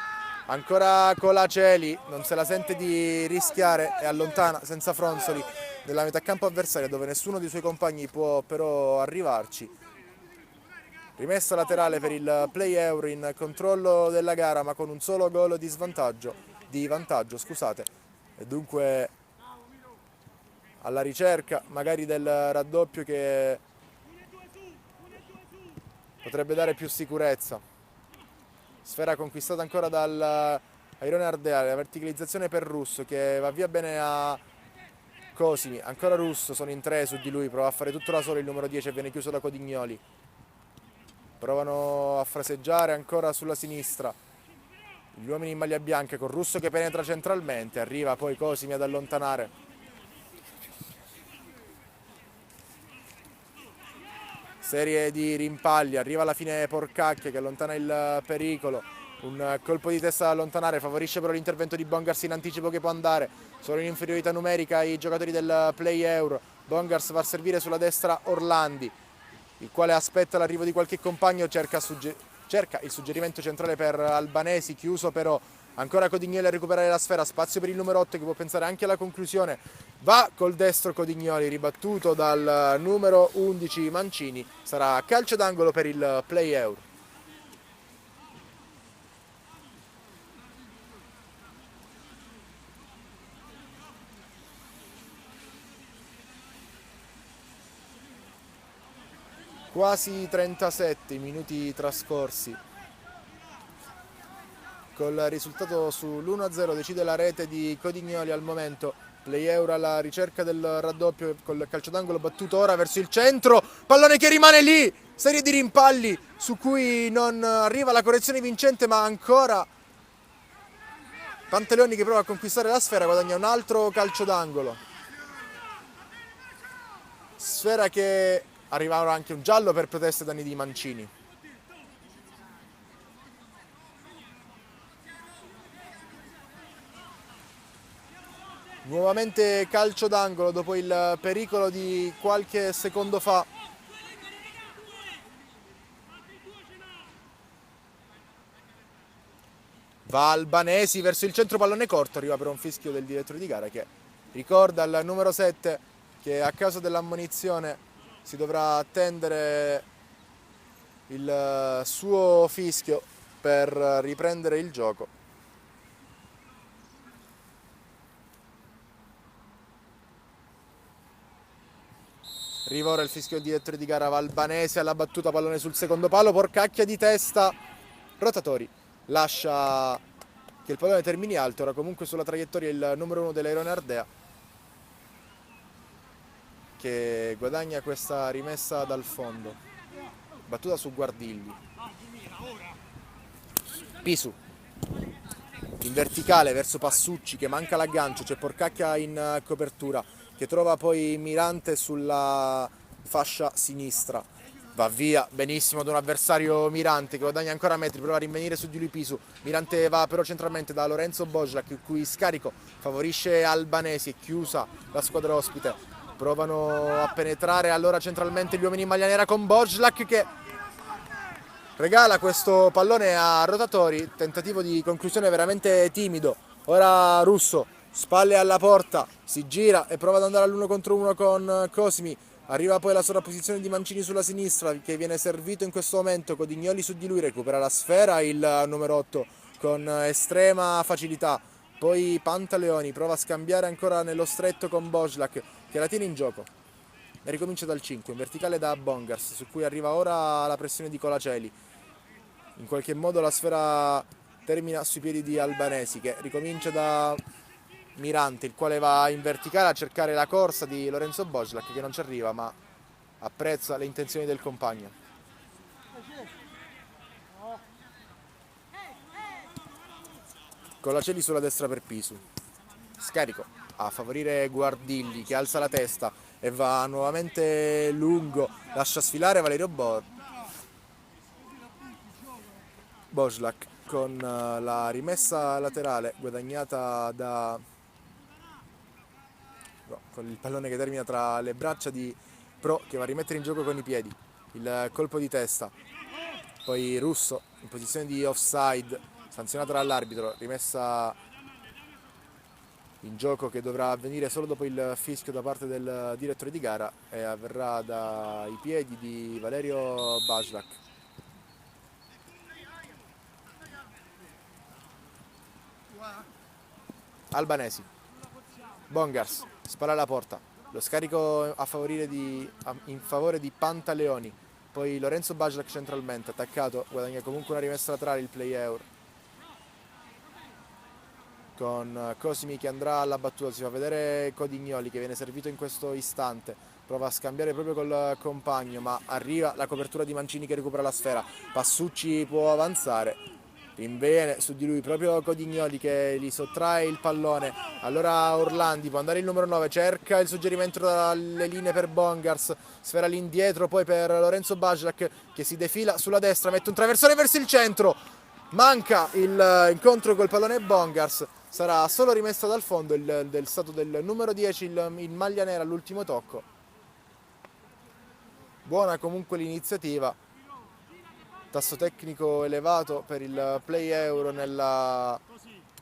ancora Colaceli, non se la sente di rischiare e allontana senza fronzoli nella metà campo avversaria, dove nessuno dei suoi compagni può però arrivarci. Rimessa laterale per il Play Euro in controllo della gara, ma con un solo gol di vantaggio, scusate. E dunque alla ricerca magari del raddoppio che potrebbe dare più sicurezza. Sfera conquistata ancora dal Airone Ardea, la verticalizzazione per Russo, che va via bene a Cosimi, ancora Russo, sono in tre su di lui, prova a fare tutto da solo il numero 10 e viene chiuso da Codignoli. Provano a fraseggiare ancora sulla sinistra gli uomini in maglia bianca, con Russo che penetra centralmente, arriva poi Cosimi ad allontanare. Serie di rimpalli, arriva alla fine Porcacchia che allontana il pericolo. Un colpo di testa da allontanare, favorisce però l'intervento di Bongars in anticipo, che può andare. Sono in inferiorità numerica i giocatori del Play Euro. Bongars va a servire sulla destra Orlandi, il quale aspetta l'arrivo di qualche compagno, cerca il suggerimento centrale per Albanesi, chiuso però. Ancora Codignoli a recuperare la sfera, spazio per il numero 8 che può pensare anche alla conclusione. Va col destro Codignoli, ribattuto dal numero 11 Mancini. Sarà calcio d'angolo per il Play Euro. Quasi 37 minuti trascorsi. Col risultato sull'1-0 decide la rete di Codignoli al momento. Play Euro alla ricerca del raddoppio col calcio d'angolo battuto ora verso il centro. Pallone che rimane lì. Serie di rimpalli su cui non arriva la correzione vincente, ma ancora Pantaleoni che prova a conquistare la sfera, guadagna un altro calcio d'angolo. Sfera che arriva anche un giallo per proteste ai danni di Mancini. Nuovamente calcio d'angolo dopo il pericolo di qualche secondo fa. Va Albanesi verso il centro, pallone corto, arriva per un fischio del direttore di gara, che ricorda al numero 7 che a causa dell'ammonizione si dovrà attendere il suo fischio per riprendere il gioco. Arriva ora il fischio del direttore di gara, va Albanesi alla battuta, pallone sul secondo palo, Porcacchia di testa, Rotatori lascia che il pallone termini alto, ora comunque sulla traiettoria il numero 1 dell'Airone Ardea, che guadagna questa rimessa dal fondo, battuta su Guardilli. Pisu in verticale verso Passucci che manca l'aggancio, c'è Porcacchia in copertura che trova poi Mirante sulla fascia sinistra. Va via benissimo ad un avversario Mirante che guadagna ancora metri, prova a rinvenire su di lui Pisu. Mirante va però centralmente da Lorenzo Bojlak, il cui scarico favorisce Albanesi, è chiusa la squadra ospite. Provano a penetrare allora centralmente gli uomini in maglia nera con Bojlak che regala questo pallone a Rotatori, tentativo di conclusione veramente timido. Ora Russo, spalle alla porta, si gira e prova ad andare all'1 contro 1 con Cosimi. Arriva poi la sovrapposizione di Mancini sulla sinistra, che viene servito in questo momento. Codignoli su di lui, recupera la sfera il numero 8 con estrema facilità. Poi Pantaleoni prova a scambiare ancora nello stretto con Bojlak, che la tiene in gioco. E ricomincia dal 5, in verticale da Bongars, su cui arriva ora la pressione di Colaceli. In qualche modo la sfera termina sui piedi di Albanesi, che ricomincia da Mirante, il quale va in verticale a cercare la corsa di Lorenzo Bojlak, che non ci arriva ma apprezza le intenzioni del compagno. Colaceli sulla destra per Pisu. Scarico a favorire Guardilli che alza la testa e va nuovamente lungo, lascia sfilare Valerio Božlak con la rimessa laterale guadagnata da con il pallone che termina tra le braccia di Pro, che va a rimettere in gioco con i piedi il colpo di testa. Poi Russo in posizione di offside, sanzionato dall'arbitro, rimessa in gioco che dovrà avvenire solo dopo il fischio da parte del direttore di gara e avverrà dai piedi di Valerio Božlak. Albanesi, Bongars spalla alla porta, lo scarico in favore di Pantaleoni, poi Lorenzo Božlak centralmente attaccato, guadagna comunque una rimessa laterale il play Eur con Cosimi che andrà alla battuta, si fa vedere Codignoli che viene servito in questo istante, prova a scambiare proprio col compagno ma arriva la copertura di Mancini che recupera la sfera, Passucci può avanzare, rinviene su di lui proprio Codignoli che gli sottrae il pallone, allora Orlandi può andare il numero 9, cerca il suggerimento dalle linee per Bongars, sfera all'indietro poi per Lorenzo Božlak che si defila sulla destra, mette un traversone verso il centro, manca l'incontro col pallone Bongars, sarà solo rimessa dal fondo del stato del numero 10 in maglia nera all'ultimo tocco. Buona comunque l'iniziativa, tasso tecnico elevato per il play Euro nella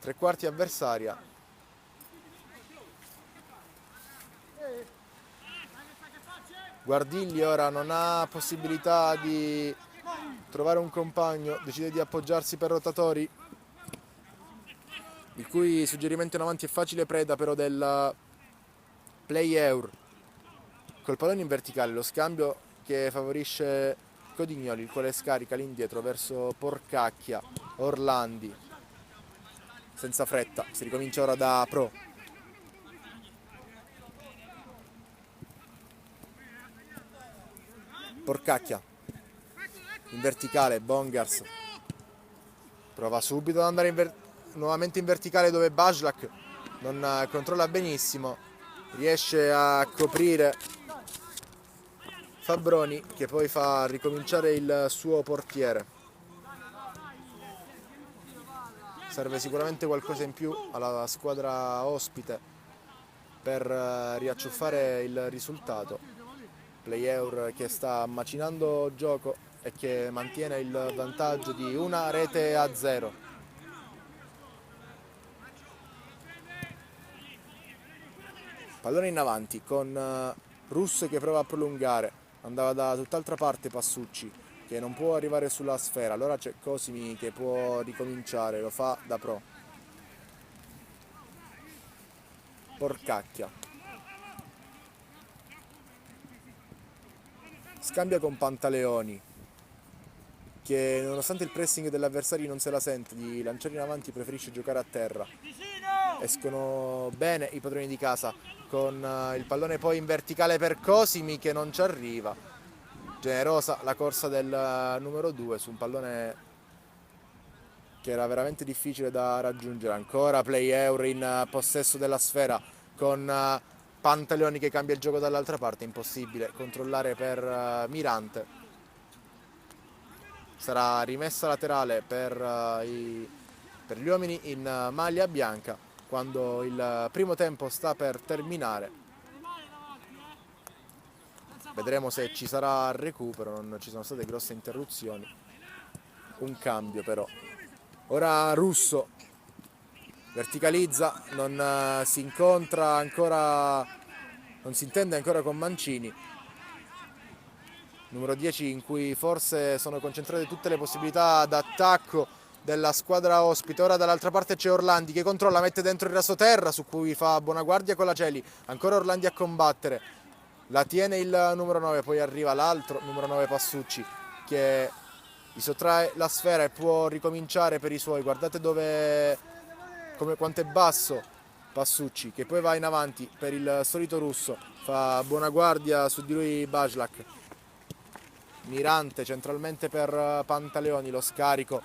tre quarti avversaria. Guardilli ora non ha possibilità di trovare un compagno, decide di appoggiarsi per rotatori, il cui suggerimento in avanti è facile preda però del play Eur. Col pallone in verticale, lo scambio che favorisce Codignoli, il quale scarica all'indietro verso Porcacchia, Orlandi, senza fretta, si ricomincia ora da Pro. Porcacchia, in verticale, Bongars, prova subito ad andare nuovamente in verticale dove Božlak non controlla benissimo, riesce a coprire Fabroni che poi fa ricominciare il suo portiere. Serve sicuramente qualcosa in più alla squadra ospite per riacciuffare il risultato. Play Eur che sta macinando gioco e che mantiene il vantaggio di 1-0. Pallone in avanti con Russo che prova a prolungare, andava da tutt'altra parte Passucci che non può arrivare sulla sfera, allora c'è Cosimi che può ricominciare, lo fa da Pro. Porcacchia scambia con Pantaleoni che nonostante il pressing dell'avversario non se la sente di lanciare in avanti, preferisce giocare a terra. Escono bene i padroni di casa con il pallone poi in verticale per Cosimi che non ci arriva. Generosa la corsa del numero 2 su un pallone che era veramente difficile da raggiungere. Ancora play Eur in possesso della sfera con Pantaleoni che cambia il gioco dall'altra parte, impossibile controllare per Mirante. Sarà rimessa laterale per gli uomini in maglia bianca quando il primo tempo sta per terminare. Vedremo se ci sarà recupero, non ci sono state grosse interruzioni. Un cambio però. Ora Russo verticalizza, non si incontra ancora, non si intende ancora con Mancini. Numero 10 in cui forse sono concentrate tutte le possibilità d'attacco della squadra ospite. Ora dall'altra parte c'è Orlandi che controlla, mette dentro il rasoterra su cui fa buona guardia con la Celi. Ancora Orlandi a combattere, la tiene il numero 9, poi arriva l'altro numero 9 Passucci che gli sottrae la sfera e può ricominciare per i suoi. Guardate quanto è basso Passucci che poi va in avanti per il solito Russo, fa buona guardia su di lui Božlak. Mirante centralmente per Pantaleoni, lo scarico,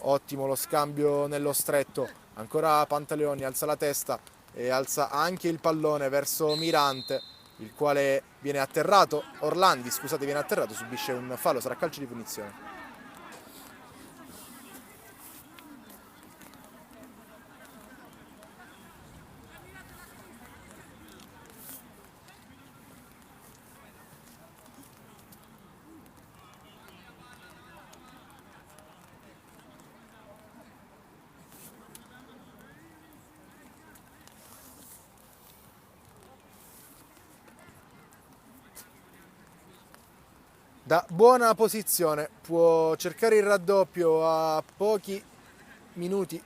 ottimo lo scambio nello stretto, ancora Pantaleoni, alza la testa, e alza anche il pallone verso Mirante, il quale viene atterrato, Orlandi scusate, viene atterrato, subisce un fallo, sarà calcio di punizione. Da buona posizione può cercare il raddoppio a pochi minuti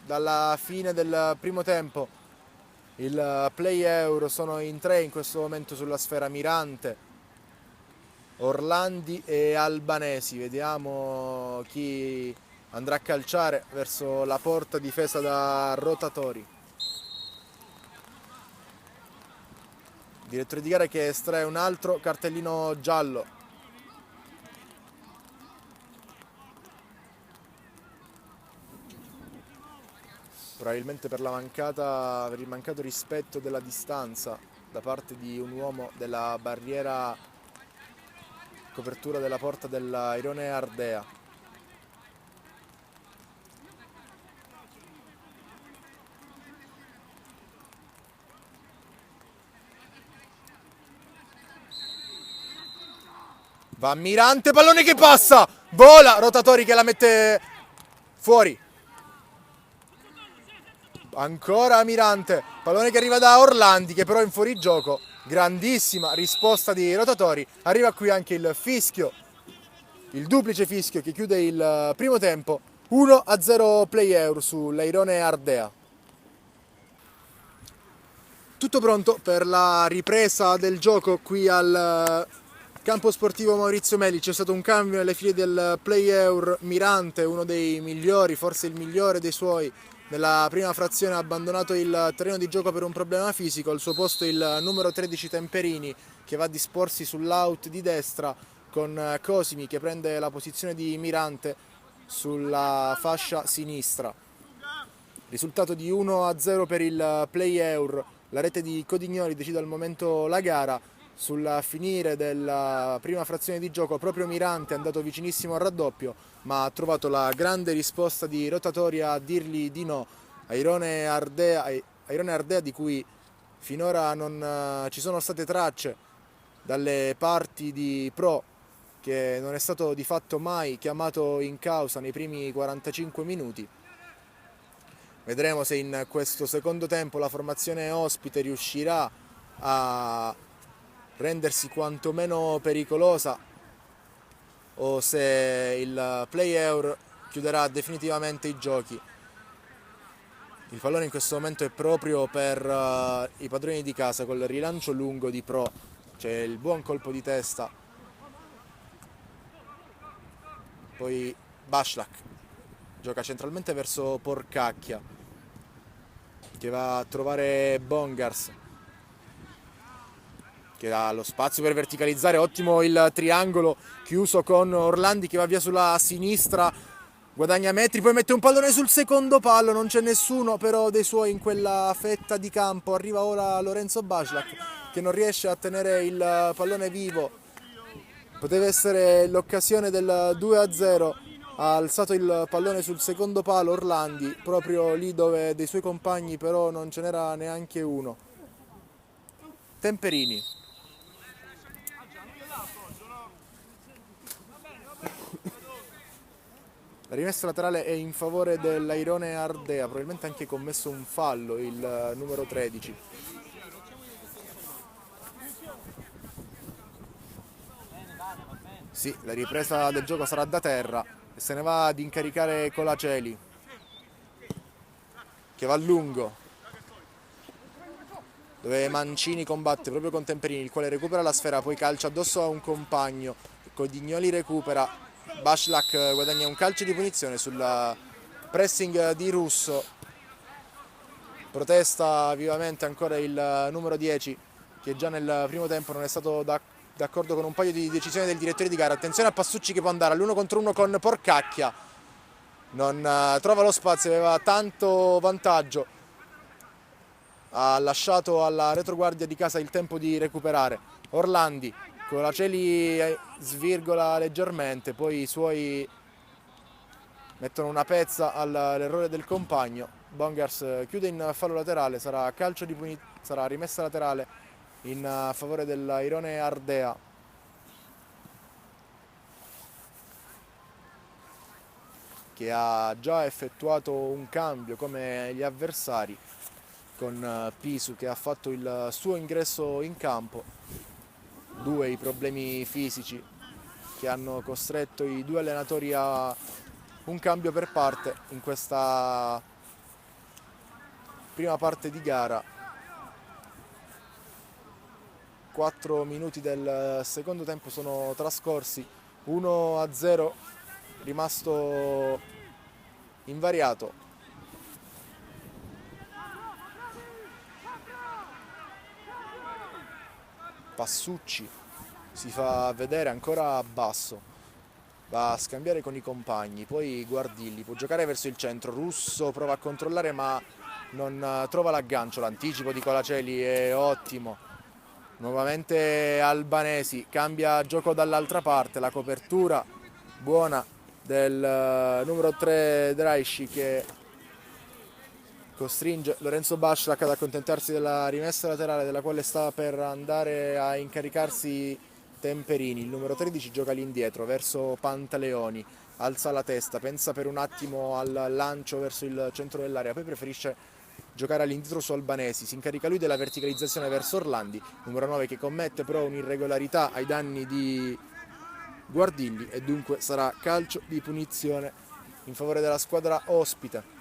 dalla fine del primo tempo. Il play euro sono in 3 in questo momento sulla sfera: Mirante, Orlandi e Albanesi. Vediamo chi andrà a calciare verso la porta difesa da Rotatori. Direttore di gara che estrae un altro cartellino giallo. Probabilmente per il mancato rispetto della distanza da parte di un uomo della barriera copertura della porta dell'Airone Ardea. Va Mirante, pallone che passa, vola, Rotatori che la mette fuori. Ancora Mirante, pallone che arriva da Orlandi che però è in fuorigioco. Grandissima risposta di Rotatori. Arriva qui anche il fischio, il duplice fischio che chiude il primo tempo. 1-0 play euro sull'Airone Ardea. Tutto pronto per la ripresa del gioco qui al campo sportivo Maurizio Meli. C'è stato un cambio nelle file del play euro. Mirante, uno dei migliori, forse il migliore dei suoi, nella prima frazione ha abbandonato il terreno di gioco per un problema fisico. Al suo posto il numero 13 Temperini, che va a disporsi sull'out di destra, con Cosimi che prende la posizione di Mirante sulla fascia sinistra. Risultato di 1-0 per il play euro. La rete di Codignoli decide al momento la gara. Sul finire della prima frazione di gioco proprio Mirante è andato vicinissimo al raddoppio, ma ha trovato la grande risposta di Rotatori a dirgli di no. Airone Ardea di cui finora non ci sono state tracce dalle parti di Pro, che non è stato di fatto mai chiamato in causa nei primi 45 minuti. Vedremo se in questo secondo tempo la formazione ospite riuscirà a rendersi quantomeno pericolosa o se il play euro chiuderà definitivamente i giochi. Il pallone in questo momento è proprio per i padroni di casa, col rilancio lungo di Pro. C'è il buon colpo di testa. Poi Baslak gioca centralmente verso Porcacchia, che va a trovare Bongars, che ha lo spazio per verticalizzare. Ottimo il triangolo chiuso con Orlandi che va via sulla sinistra, guadagna metri, poi mette un pallone sul secondo palo. Non c'è nessuno però dei suoi in quella fetta di campo. Arriva ora Lorenzo Baslak che non riesce a tenere il pallone vivo. Poteva essere l'occasione del 2-0. Ha alzato il pallone sul secondo palo Orlandi, proprio lì dove dei suoi compagni però non ce n'era neanche uno. Temperini. La rimessa laterale è in favore dell'Airone Ardea, probabilmente anche commesso un fallo il numero 13. Sì, la ripresa del gioco sarà da terra e se ne va ad incaricare Colaceli, che va a lungo, dove Mancini combatte proprio con Temperini, il quale recupera la sfera, poi calcia addosso a un compagno. Codignoli recupera, Baslak guadagna un calcio di punizione sul pressing di Russo. Protesta vivamente ancora il numero 10, che già nel primo tempo non è stato d'accordo con un paio di decisioni del direttore di gara. Attenzione a Passucci che può andare all'1 contro 1 con Porcacchia, non trova lo spazio, aveva tanto vantaggio ha lasciato alla retroguardia di casa il tempo di recuperare. Orlandi, Colaceli svirgola leggermente, poi i suoi mettono una pezza all'errore del compagno. Bongers chiude in fallo laterale, sarà calcio di sarà rimessa laterale in favore dell'Airone Ardea. Che ha già effettuato un cambio come gli avversari, con Pisu che ha fatto il suo ingresso in campo. Due i problemi fisici che hanno costretto i due allenatori a un cambio per parte in questa prima parte di gara. 4 minuti del secondo tempo sono trascorsi, 1-0 rimasto invariato. Passucci si fa vedere ancora basso, va a scambiare con i compagni, poi Guardilli può giocare verso il centro, Russo prova a controllare ma non trova l'aggancio, l'anticipo di Colaceli è ottimo. Nuovamente Albanesi, cambia gioco dall'altra parte, la copertura buona del numero 3 Draisci che costringe Lorenzo Baшлak ad accontentarsi della rimessa laterale della quale sta per andare a incaricarsi Temperini. Il numero 13 gioca all'indietro verso Pantaleoni, alza la testa, pensa per un attimo al lancio verso il centro dell'area, poi preferisce giocare all'indietro su Albanesi, si incarica lui della verticalizzazione verso Orlandi, numero 9 che commette però un'irregolarità ai danni di Guardilli e dunque sarà calcio di punizione in favore della squadra ospite.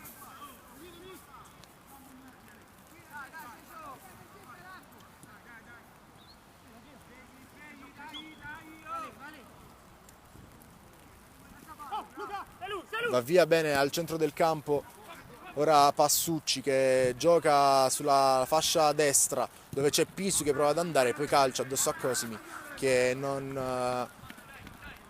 Va via bene al centro del campo ora Passucci che gioca sulla fascia destra dove c'è Pisu che prova ad andare, poi calcia addosso a Cosimi che non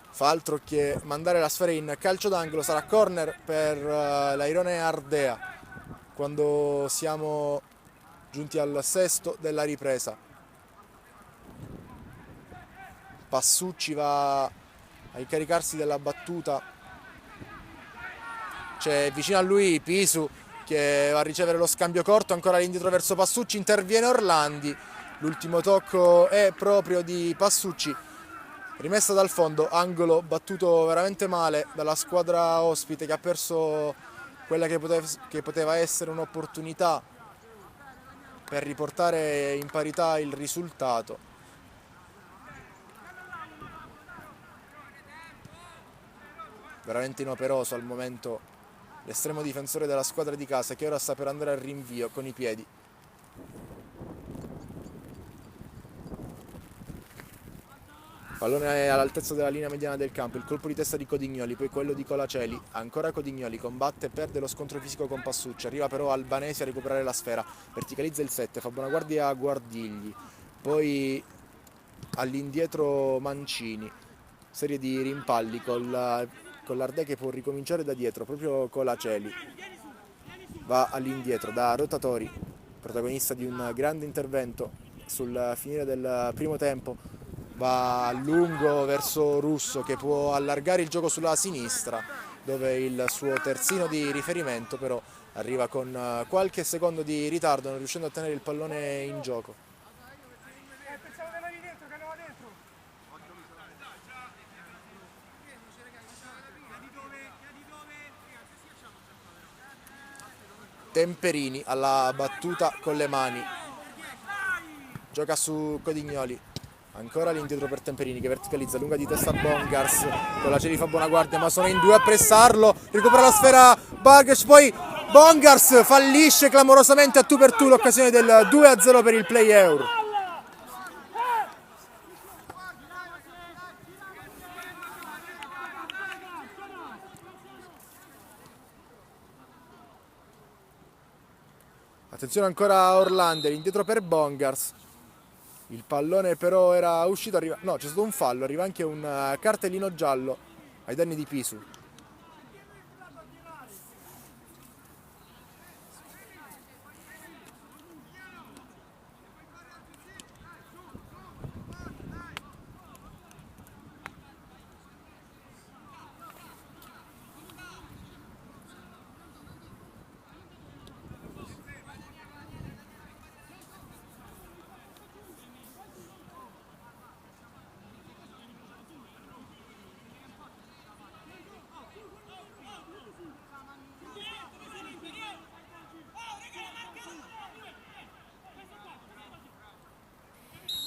fa altro che mandare la sfera in calcio d'angolo. Sarà corner per l'Airone Ardea quando siamo giunti al sesto della ripresa. Passucci va a incaricarsi della battuta, c'è vicino a lui Pisu che va a ricevere lo scambio corto, ancora all'indietro verso Passucci, interviene Orlandi, l'ultimo tocco è proprio di Passucci, rimessa dal fondo, angolo battuto veramente male dalla squadra ospite che ha perso quella che poteva essere un'opportunità per riportare in parità il risultato. Veramente inoperoso al momento l'estremo difensore della squadra di casa che ora sta per andare al rinvio con i piedi. Pallone è all'altezza della linea mediana del campo, il colpo di testa di Codignoli, poi quello di Colaceli, ancora Codignoli, combatte, perde lo scontro fisico con Passucci, arriva però Albanesi a recuperare la sfera, verticalizza il 7, fa buona guardia a Guardigli, poi all'indietro Mancini, serie di rimpalli con l'Ardea che può ricominciare da dietro, proprio Colaceli va all'indietro da Rotatori, protagonista di un grande intervento sul finire del primo tempo, va a lungo verso Russo che può allargare il gioco sulla sinistra dove il suo terzino di riferimento però arriva con qualche secondo di ritardo non riuscendo a tenere il pallone in gioco. Temperini alla battuta con le mani, gioca su Codignoli, ancora all'indietro per Temperini che verticalizza, lunga di testa Bongars, Colaceli fa buona guardia ma sono in due a pressarlo, recupera la sfera Barges, poi Bongars fallisce clamorosamente a tu per tu l'occasione del 2-0 per il Play-Eur. Attenzione ancora a Orlander, indietro per Bongars. Il pallone però era uscito, no, c'è stato un fallo, arriva anche un cartellino giallo ai danni di Pisu.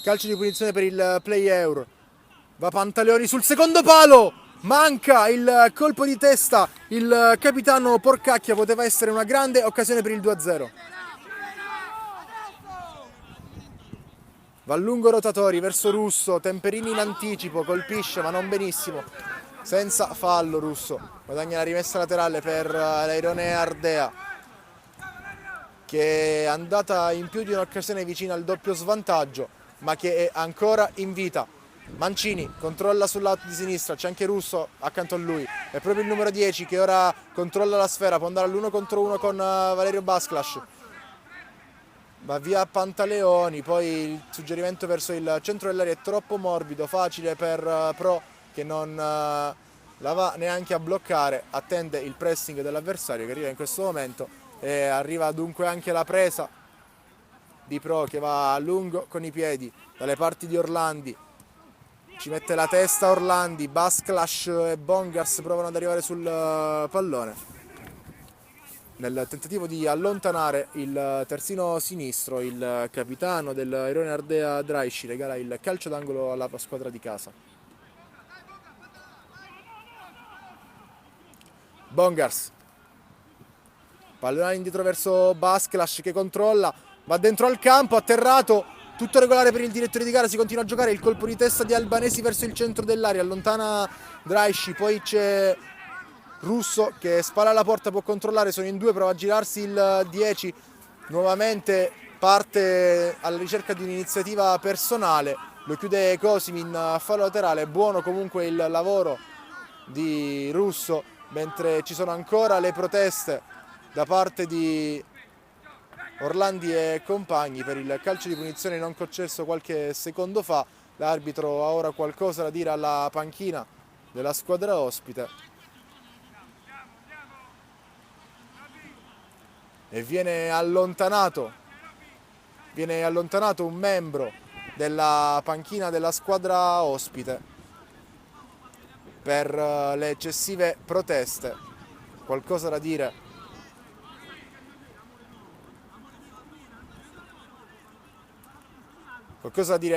calcio di punizione per il play Eur. Va Pantaleoni sul secondo palo, manca il colpo di testa, il capitano Porcacchia, poteva essere una grande occasione per il 2-0. Va lungo rotatori verso Russo, Temperini in anticipo, colpisce ma non benissimo, senza fallo Russo, guadagna la rimessa laterale per l'Airone Ardea, che è andata in più di un'occasione vicina al doppio svantaggio, ma che è ancora in vita. Mancini controlla sul lato di sinistra, c'è anche Russo accanto a lui, è proprio il numero 10 che ora controlla la sfera, può andare all'1 contro 1 con Valerio Basklas. Va via Pantaleoni, poi il suggerimento verso il centro dell'area è troppo morbido, facile per Pro che non la va neanche a bloccare, attende il pressing dell'avversario che arriva in questo momento e arriva dunque anche la presa di Pro che va a lungo con i piedi dalle parti di Orlandi. Ci mette la testa Orlandi, Basklas e Bongars provano ad arrivare sul pallone nel tentativo di allontanare il terzino sinistro. Il capitano dell'Airone Ardea Draisci regala il calcio d'angolo alla squadra di casa. Bongars, pallone indietro verso Basklas che controlla, va dentro al campo, atterrato, tutto regolare per il direttore di gara, si continua a giocare, il colpo di testa di Albanesi verso il centro dell'area, allontana Draisci, poi c'è Russo che spalla alla porta, può controllare, sono in due, prova a girarsi il 10, nuovamente parte alla ricerca di un'iniziativa personale, lo chiude Cosimin a fallo laterale, buono comunque il lavoro di Russo, mentre ci sono ancora le proteste da parte di Orlandi e compagni per il calcio di punizione non concesso qualche secondo fa. L'arbitro ha ora qualcosa da dire alla panchina della squadra ospite e viene allontanato un membro della panchina della squadra ospite per le eccessive proteste. Qualcosa da dire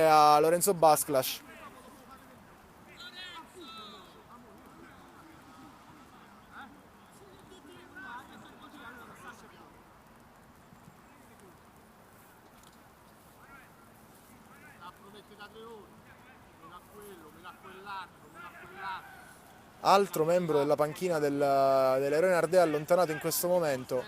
a Lorenzo Basklas. Altro membro della panchina dell'Airone Ardea allontanato in questo momento.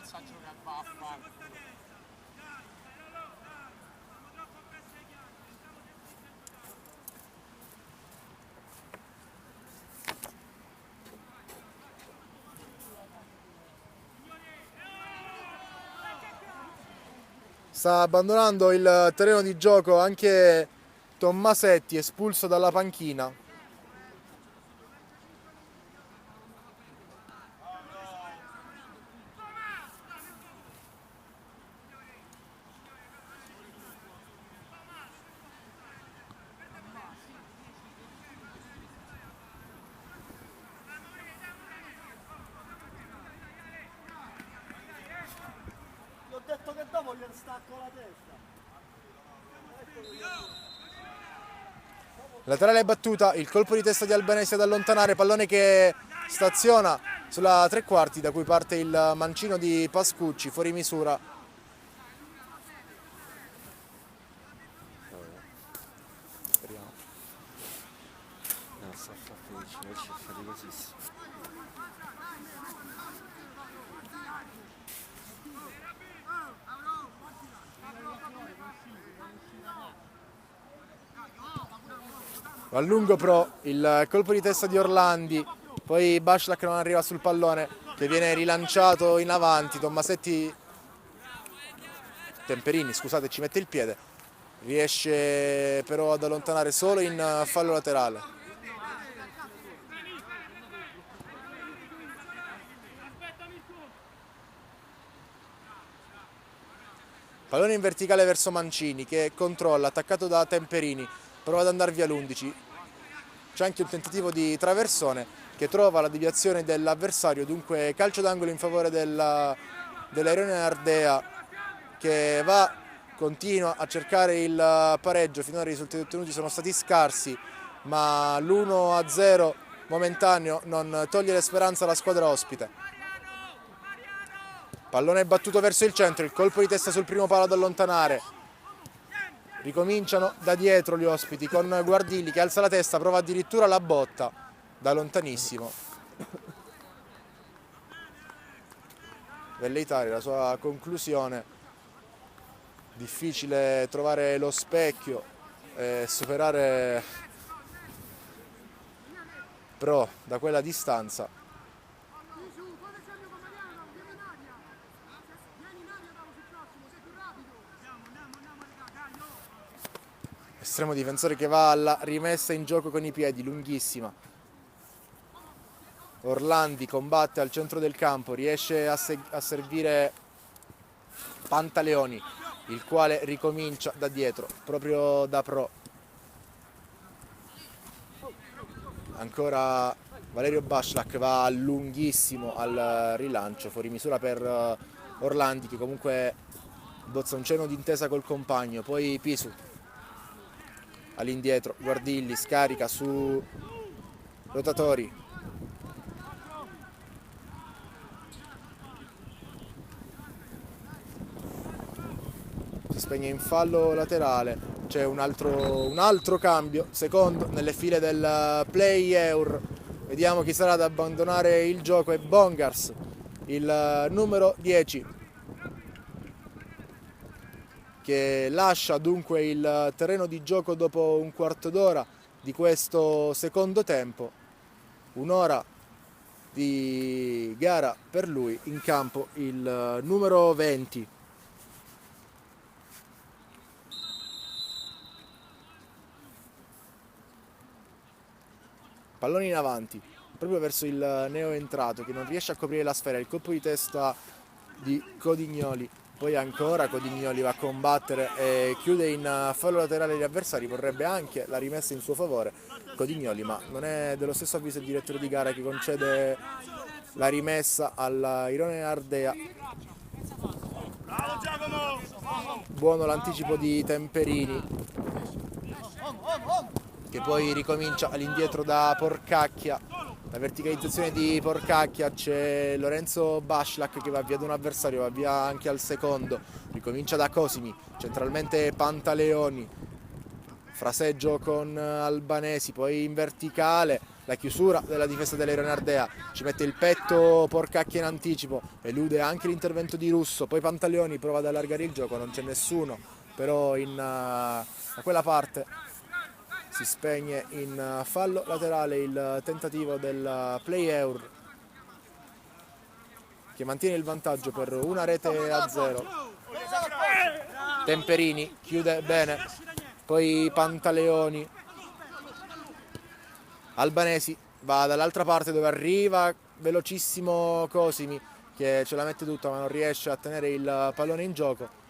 Sta abbandonando il terreno di gioco anche Tommasetti, espulso dalla panchina. Ho detto che dopo gli stacco la testa. Laterale battuta, il colpo di testa di Albanesi ad allontanare, pallone che staziona sulla tre quarti da cui parte il mancino di Pascucci, fuori misura. Speriamo. No, sta a fare 15, invece è faticosissimo. A lungo Pro, il colpo di testa di Orlandi, poi Baslak non arriva sul pallone che viene rilanciato in avanti, Temperini, scusate, ci mette il piede, riesce però ad allontanare solo in fallo laterale. Pallone in verticale verso Mancini che controlla, attaccato da Temperini, prova ad andare via l'11. C'è anche un tentativo di traversone che trova la deviazione dell'avversario, dunque calcio d'angolo in favore dell'Airone Ardea che va continua a cercare il pareggio, finora i risultati ottenuti sono stati scarsi, ma l'1-0 momentaneo non toglie le speranze alla squadra ospite. Pallone battuto verso il centro, il colpo di testa sul primo palo ad allontanare. Ricominciano da dietro gli ospiti con Guardilli che alza la testa, prova addirittura la botta da lontanissimo. Velleitari, la sua conclusione, difficile trovare lo specchio e superare Pro da quella distanza. Estremo difensore che va alla rimessa in gioco con i piedi, lunghissima. Orlandi combatte al centro del campo, riesce a servire Pantaleoni, il quale ricomincia da dietro, proprio da Pro. Ancora Valerio Bašľak va lunghissimo al rilancio, fuori misura per Orlandi che comunque bozza un cenno d'intesa col compagno, poi Pisu all'indietro, Guardilli scarica su Rotatori. Si spegne in fallo laterale, c'è un altro cambio, secondo nelle file del Play Eur. Vediamo chi sarà ad abbandonare il gioco, è Bongars, il numero 10, che lascia dunque il terreno di gioco dopo un quarto d'ora di questo secondo tempo. Un'ora di gara per lui, in campo il numero 20. Pallone in avanti, proprio verso il neo entrato che non riesce a coprire la sfera, il colpo di testa di Codignoli, poi ancora Codignoli va a combattere e chiude in fallo laterale gli avversari, vorrebbe anche la rimessa in suo favore Codignoli, ma non è dello stesso avviso il direttore di gara che concede la rimessa all'Airone Ardea. Buono l'anticipo di Temperini, che poi ricomincia all'indietro da Porcacchia. La verticalizzazione di Porcacchia, c'è Lorenzo Bašľak che va via ad un avversario, va via anche al secondo, ricomincia da Cosimi, centralmente Pantaleoni, fraseggio con Albanesi, poi in verticale la chiusura della difesa dell'Airone Ardea, ci mette il petto Porcacchia in anticipo, elude anche l'intervento di Russo, poi Pantaleoni prova ad allargare il gioco, non c'è nessuno però da quella parte. Si spegne in fallo laterale il tentativo del Play Eur, che mantiene il vantaggio per 1-0. Temperini chiude bene, poi Pantaleoni. Albanesi va dall'altra parte dove arriva velocissimo Cosimi, che ce la mette tutta ma non riesce a tenere il pallone in gioco.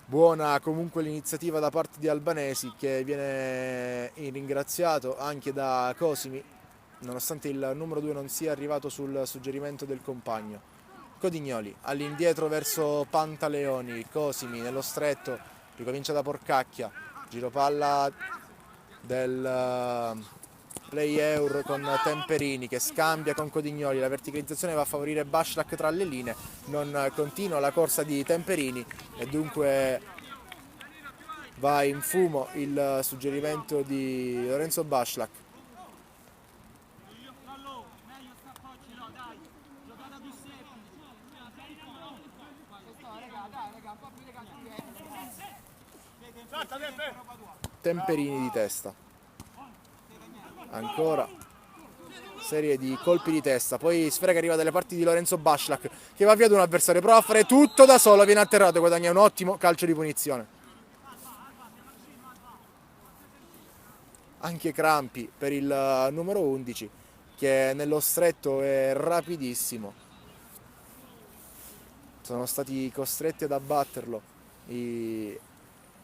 Buona comunque l'iniziativa da parte di Albanesi, che viene ringraziato anche da Cosimi, nonostante il numero 2 non sia arrivato sul suggerimento del compagno. Codignoli all'indietro verso Pantaleoni, Cosimi nello stretto, ricomincia da Porcacchia, giro palla del Play Eur con Temperini che scambia con Codignoli, la verticalizzazione va a favorire Bašľak tra le linee, non continua la corsa di Temperini e dunque va in fumo il suggerimento di Lorenzo Bašľak. Temperini di testa. Ancora serie di colpi di testa, poi sfera che arriva dalle parti di Lorenzo Bašľak che va via ad un avversario, prova a fare tutto da solo, viene atterrato e guadagna un ottimo calcio di punizione. Anche Crampi per il numero 11 che nello stretto è rapidissimo. Sono stati costretti ad abbatterlo i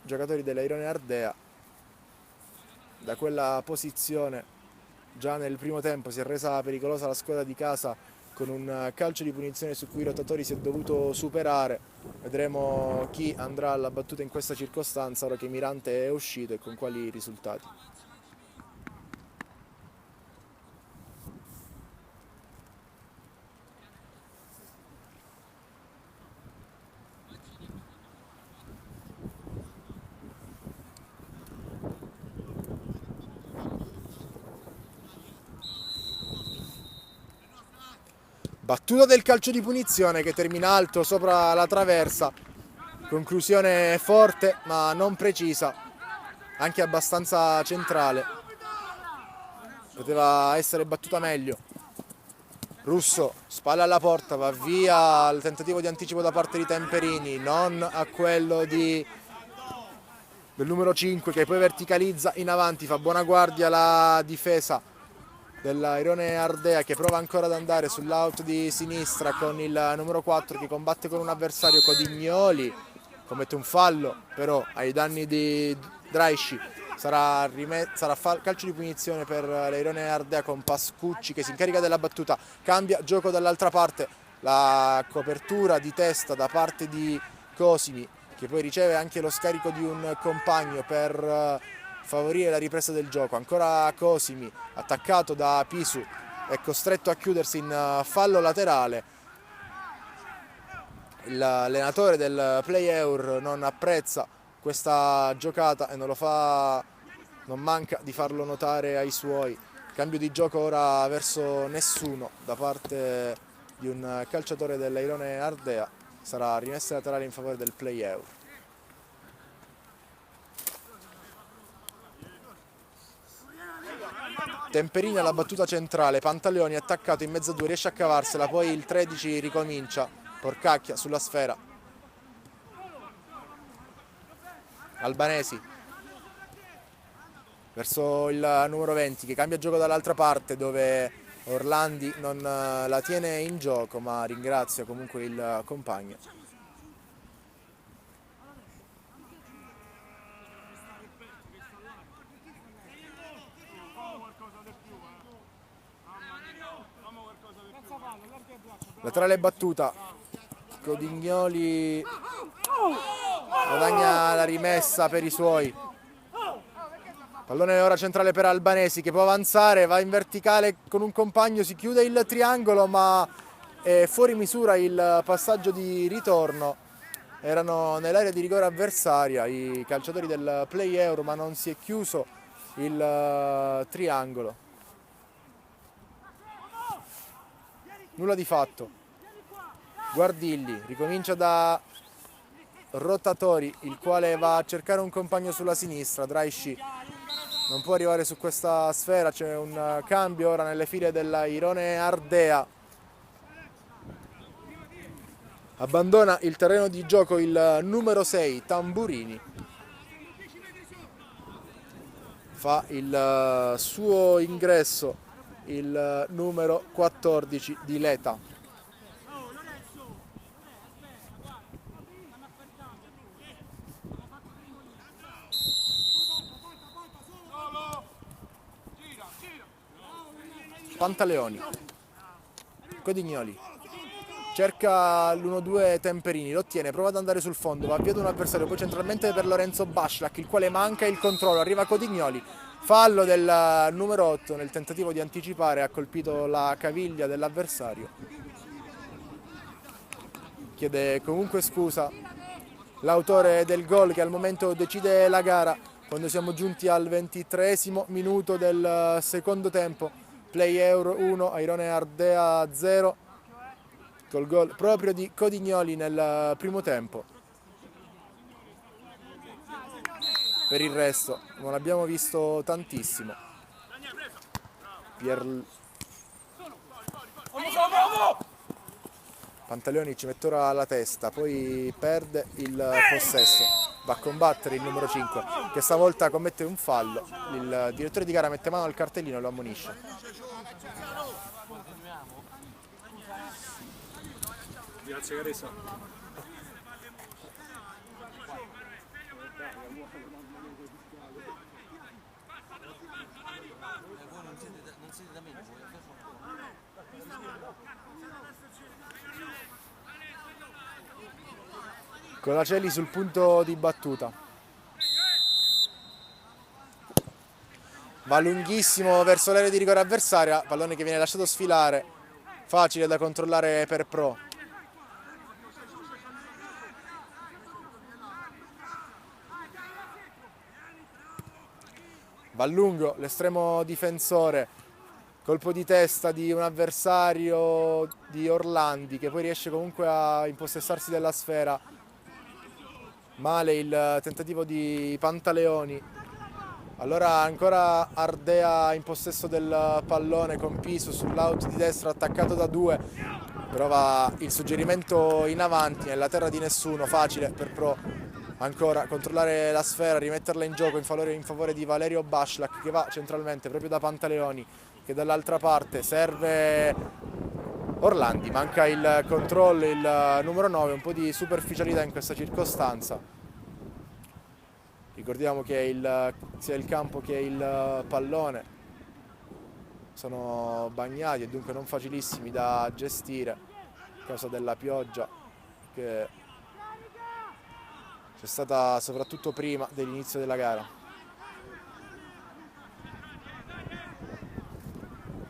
giocatori dell'Airone Ardea. Da quella posizione già nel primo tempo si è resa pericolosa la squadra di casa con un calcio di punizione su cui i rotatori si è dovuto superare. Vedremo chi andrà alla battuta in questa circostanza ora che Mirante è uscito e con quali risultati. Battuta del calcio di punizione che termina alto sopra la traversa, conclusione forte ma non precisa, anche abbastanza centrale, poteva essere battuta meglio. Russo, spalla alla porta, va via il tentativo di anticipo da parte di Temperini, non a quello del numero 5 che poi verticalizza in avanti, fa buona guardia la difesa dell'Airone Ardea che prova ancora ad andare sull'out di sinistra con il numero 4 che combatte con un avversario, Codignoli, commette un fallo però ai danni di Draisci, sarà calcio di punizione per l'Airone Ardea con Pascucci che si incarica della battuta, cambia gioco dall'altra parte, la copertura di testa da parte di Cosimi che poi riceve anche lo scarico di un compagno per favorire la ripresa del gioco. Ancora Cosimi, attaccato da Pisu, è costretto a chiudersi in fallo laterale. L'allenatore del Playeur non apprezza questa giocata e non manca di farlo notare ai suoi. Cambio di gioco ora verso nessuno da parte di un calciatore dell'Airone Ardea. Sarà rimessa laterale in favore del Playeur. Temperini alla battuta centrale, Pantaleoni attaccato in mezzo a due, riesce a cavarsela, poi il 13 ricomincia, Porcacchia sulla sfera. Albanesi verso il numero 20 che cambia gioco dall'altra parte dove Orlandi non la tiene in gioco ma ringrazia comunque il compagno. Laterale battuta, Codignoli guadagna la rimessa per i suoi. Pallone ora centrale per Albanesi che può avanzare, va in verticale con un compagno, si chiude il triangolo ma è fuori misura il passaggio di ritorno. Erano nell'area di rigore avversaria i calciatori del Playeur ma non si è chiuso il triangolo. Nulla di fatto. Guardilli ricomincia da Rotatori, il quale va a cercare un compagno sulla sinistra. Draisci non può arrivare su questa sfera, c'è un cambio ora nelle file dell'Airone Ardea. Abbandona il terreno di gioco il numero 6 Tamburini. Fa il suo ingresso il numero 14 di Leta. Pantaleoni, Codignoli, cerca l'1-2 Temperini, lo ottiene, prova ad andare sul fondo, va via da un avversario, poi centralmente per Lorenzo Baшлak, il quale manca il controllo, arriva Codignoli, fallo del numero 8 nel tentativo di anticipare, ha colpito la caviglia dell'avversario. Chiede comunque scusa l'autore del gol che al momento decide la gara quando siamo giunti al 23esimo minuto del secondo tempo. Playeur 1, Airone Ardea 0, col gol proprio di Codignoli nel primo tempo. Per il resto non abbiamo visto tantissimo. Pantaleoni ci mette ora la testa, poi perde il possesso, va a combattere il numero 5 che stavolta commette un fallo, il direttore di gara mette mano al cartellino e lo ammonisce. Grazie Caressa. Non siete da me, Colacelli sul punto di battuta. Va lunghissimo verso l'area di rigore avversaria, pallone che viene lasciato sfilare, facile da controllare per Pro. Va lungo l'estremo difensore, colpo di testa di un avversario di Orlandi che poi riesce comunque a impossessarsi della sfera. Male il tentativo di Pantaleoni. Allora ancora Ardea in possesso del pallone con Piso sull'out di destra attaccato da 2. Prova il suggerimento in avanti nella terra di nessuno, facile per Pro. Ancora controllare la sfera, rimetterla in gioco in favore di Valerio Baslak che va centralmente proprio da Pantaleoni che dall'altra parte serve Orlandi. Manca il controllo, il numero 9, un po' di superficialità in questa circostanza. Ricordiamo che sia il campo che il pallone sono bagnati e dunque non facilissimi da gestire a causa della pioggia che c'è stata soprattutto prima dell'inizio della gara.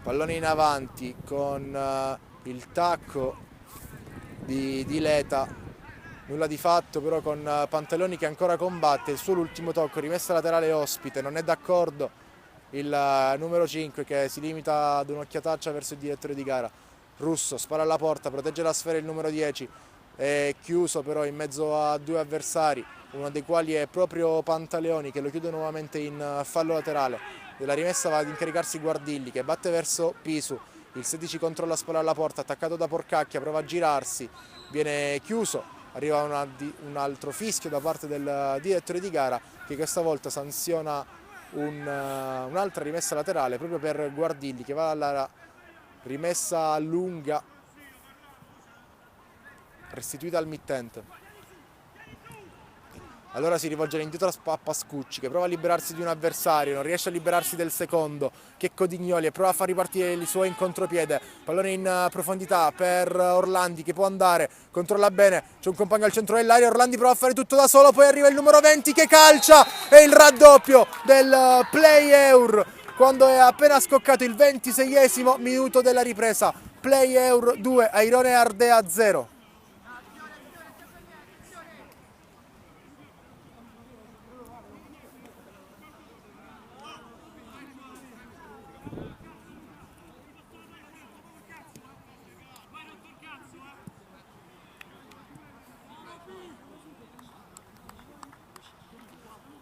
Pallone in avanti con il tacco di Leta. Nulla di fatto però con Pantaloni che ancora combatte, il suo ultimo tocco, rimessa laterale Ospite, non è d'accordo il numero 5 che si limita ad un'occhiataccia verso il direttore di gara. Russo spara alla porta, protegge la sfera il numero 10, è chiuso però in mezzo a 2 avversari, uno dei quali è proprio Pantaleoni che lo chiude nuovamente in fallo laterale. Della rimessa va ad incaricarsi Guardilli che batte verso Pisu, il 16 controlla spara alla porta, attaccato da Porcacchia, prova a girarsi, viene chiuso. Arriva un altro fischio da parte del direttore di gara che questa volta sanziona un'altra rimessa laterale proprio per Guardilli che va alla rimessa lunga restituita al mittente. Allora si rivolge all'indietro a Pascucci che prova a liberarsi di un avversario, non riesce a liberarsi del secondo, che è Codignoli, e prova a far ripartire il suo in contropiede. Pallone in profondità per Orlandi che può andare, controlla bene, c'è un compagno al centro dell'area, Orlandi prova a fare tutto da solo, poi arriva il numero 20 che calcia e il raddoppio del play Eur quando è appena scoccato il 26esimo minuto della ripresa. Play Eur 2, Airone Ardea 0.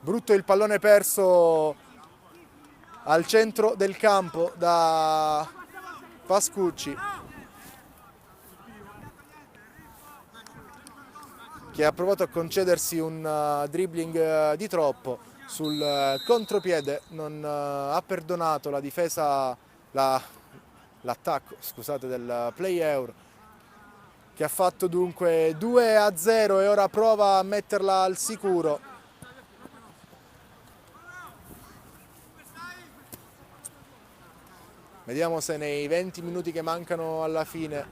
Brutto il pallone perso al centro del campo da Pascucci che ha provato a concedersi un dribbling di troppo sul contropiede, non ha perdonato la difesa, l'attacco scusate, del play Eur che ha fatto dunque 2-0 e ora prova a metterla al sicuro. Vediamo se nei 20 minuti che mancano alla fine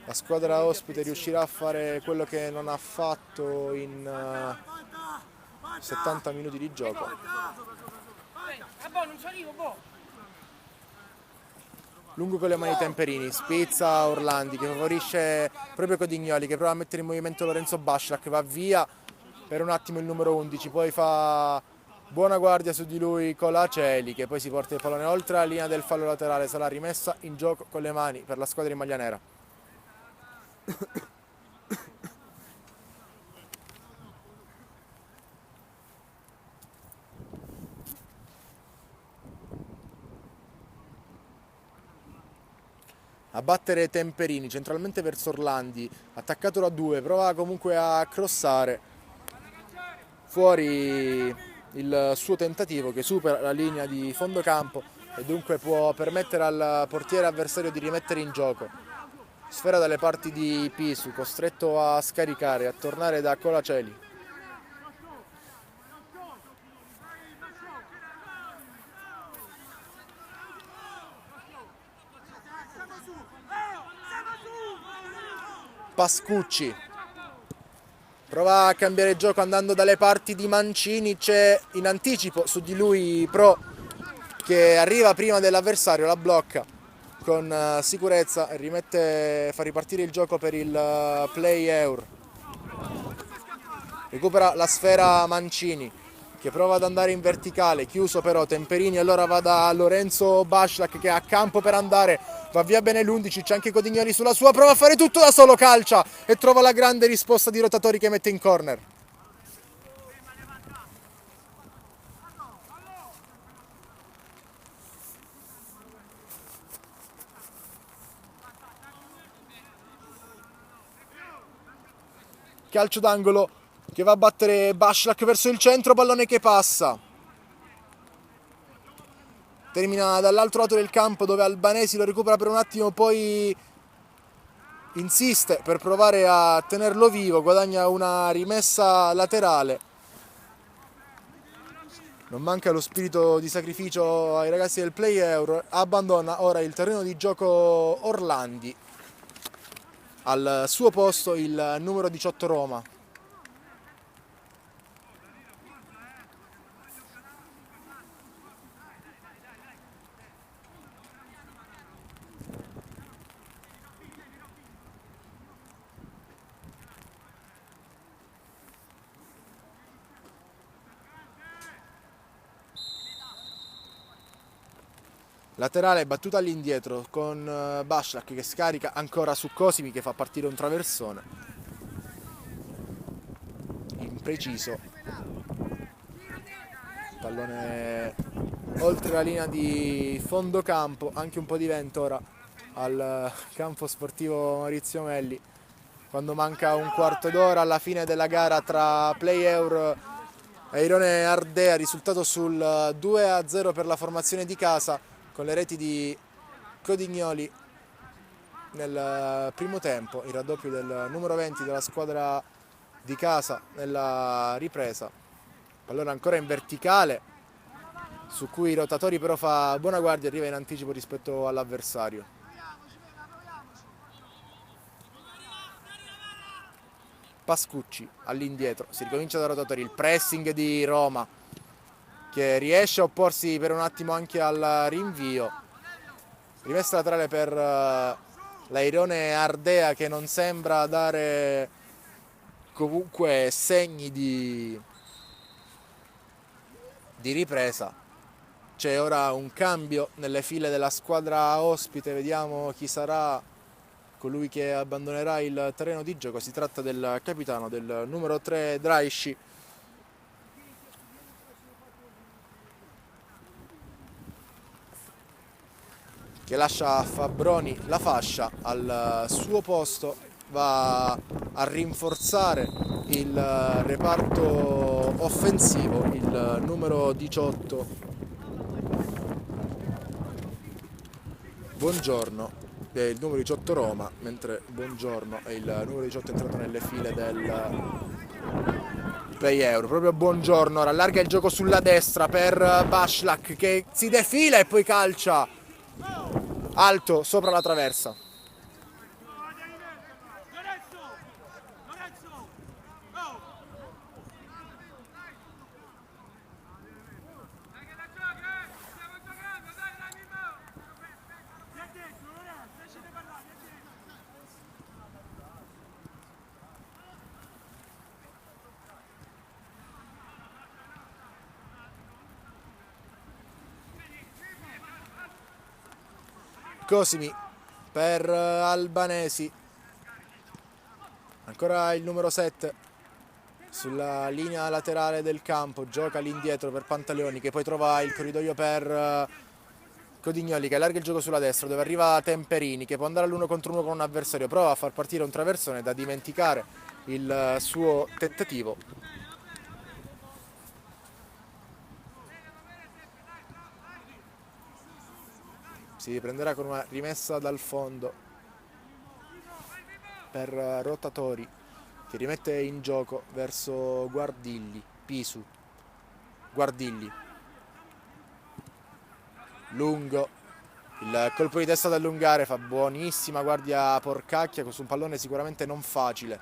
la squadra ospite riuscirà a fare quello che non ha fatto in 70 minuti di gioco. Lungo con le mani Temperini, spezza Orlandi che favorisce proprio Codignoli che prova a mettere in movimento Lorenzo Baslak che va via per un attimo il numero 11, poi fa buona guardia su di lui Colaceli che poi si porta il pallone oltre la linea del fallo laterale, sarà rimessa in gioco con le mani per la squadra in maglia nera. A battere Temperini centralmente verso Orlandi, attaccato da 2, prova comunque a crossare fuori il suo tentativo che supera la linea di fondo campo e dunque può permettere al portiere avversario di rimettere in gioco. Sfera dalle parti di Pisu, costretto a scaricare e a tornare da Colaceli. Pascucci prova a cambiare gioco andando dalle parti di Mancini, c'è in anticipo su di lui Pro che arriva prima dell'avversario, la blocca con sicurezza e fa ripartire il gioco per il play Eur. Recupera la sfera Mancini che prova ad andare in verticale, chiuso però Temperini, allora va da Lorenzo Baslak che ha campo per andare, va via bene l'11, c'è anche Codignoli sulla sua, prova a fare tutto da solo, calcia e trova la grande risposta di Rotatori che mette in corner. Calcio d'angolo che va a battere Baslak verso il centro, pallone che passa. Termina dall'altro lato del campo dove Albanesi lo recupera per un attimo, poi insiste per provare a tenerlo vivo, guadagna una rimessa laterale. Non manca lo spirito di sacrificio ai ragazzi del Play Euro, abbandona ora il terreno di gioco Orlandi. Al suo posto il numero 18 Roma. Laterale battuta all'indietro con Baslak che scarica ancora su Cosimi che fa partire un traversone. Impreciso. Pallone oltre la linea di fondo campo, anche un po' di vento ora al campo sportivo Maurizio Melli. Quando manca un quarto d'ora alla fine della gara tra Play Eur e Airone Ardea, risultato sul 2-0 per la formazione di casa, con le reti di Codignoli nel primo tempo, il raddoppio del numero 20 della squadra di casa nella ripresa. Pallone ancora in verticale, su cui i Rotatori però fa buona guardia e arriva in anticipo rispetto all'avversario. Pascucci all'indietro, si ricomincia da Rotatori, il pressing di Roma che riesce a opporsi per un attimo anche al rinvio. Rimessa laterale per l'Airone Ardea che non sembra dare comunque segni di ripresa. C'è ora un cambio nelle file della squadra ospite, vediamo chi sarà colui che abbandonerà il terreno di gioco. Si tratta del capitano, del numero 3 Draisci, che lascia a Fabroni la fascia. Al suo posto va a rinforzare il reparto offensivo il numero 18 Buongiorno, è il numero 18 Roma, mentre Buongiorno è il numero 18 entrato nelle file del Play Euro. Proprio Buongiorno ora allarga il gioco sulla destra per Baslak che si defila e poi calcia alto sopra la traversa. Cosimi per Albanesi, ancora il numero 7 sulla linea laterale del campo, gioca all'indietro per Pantaleoni che poi trova il corridoio per Codignoli che allarga il gioco sulla destra dove arriva Temperini che può andare all'1 contro 1 con un avversario, prova a far partire un traversone da dimenticare il suo tentativo. Si riprenderà con una rimessa dal fondo per Rotatori che rimette in gioco verso Guardilli, Pisu, Guardilli, lungo, il colpo di testa da allungare, fa buonissima guardia Porcacchia su un pallone sicuramente non facile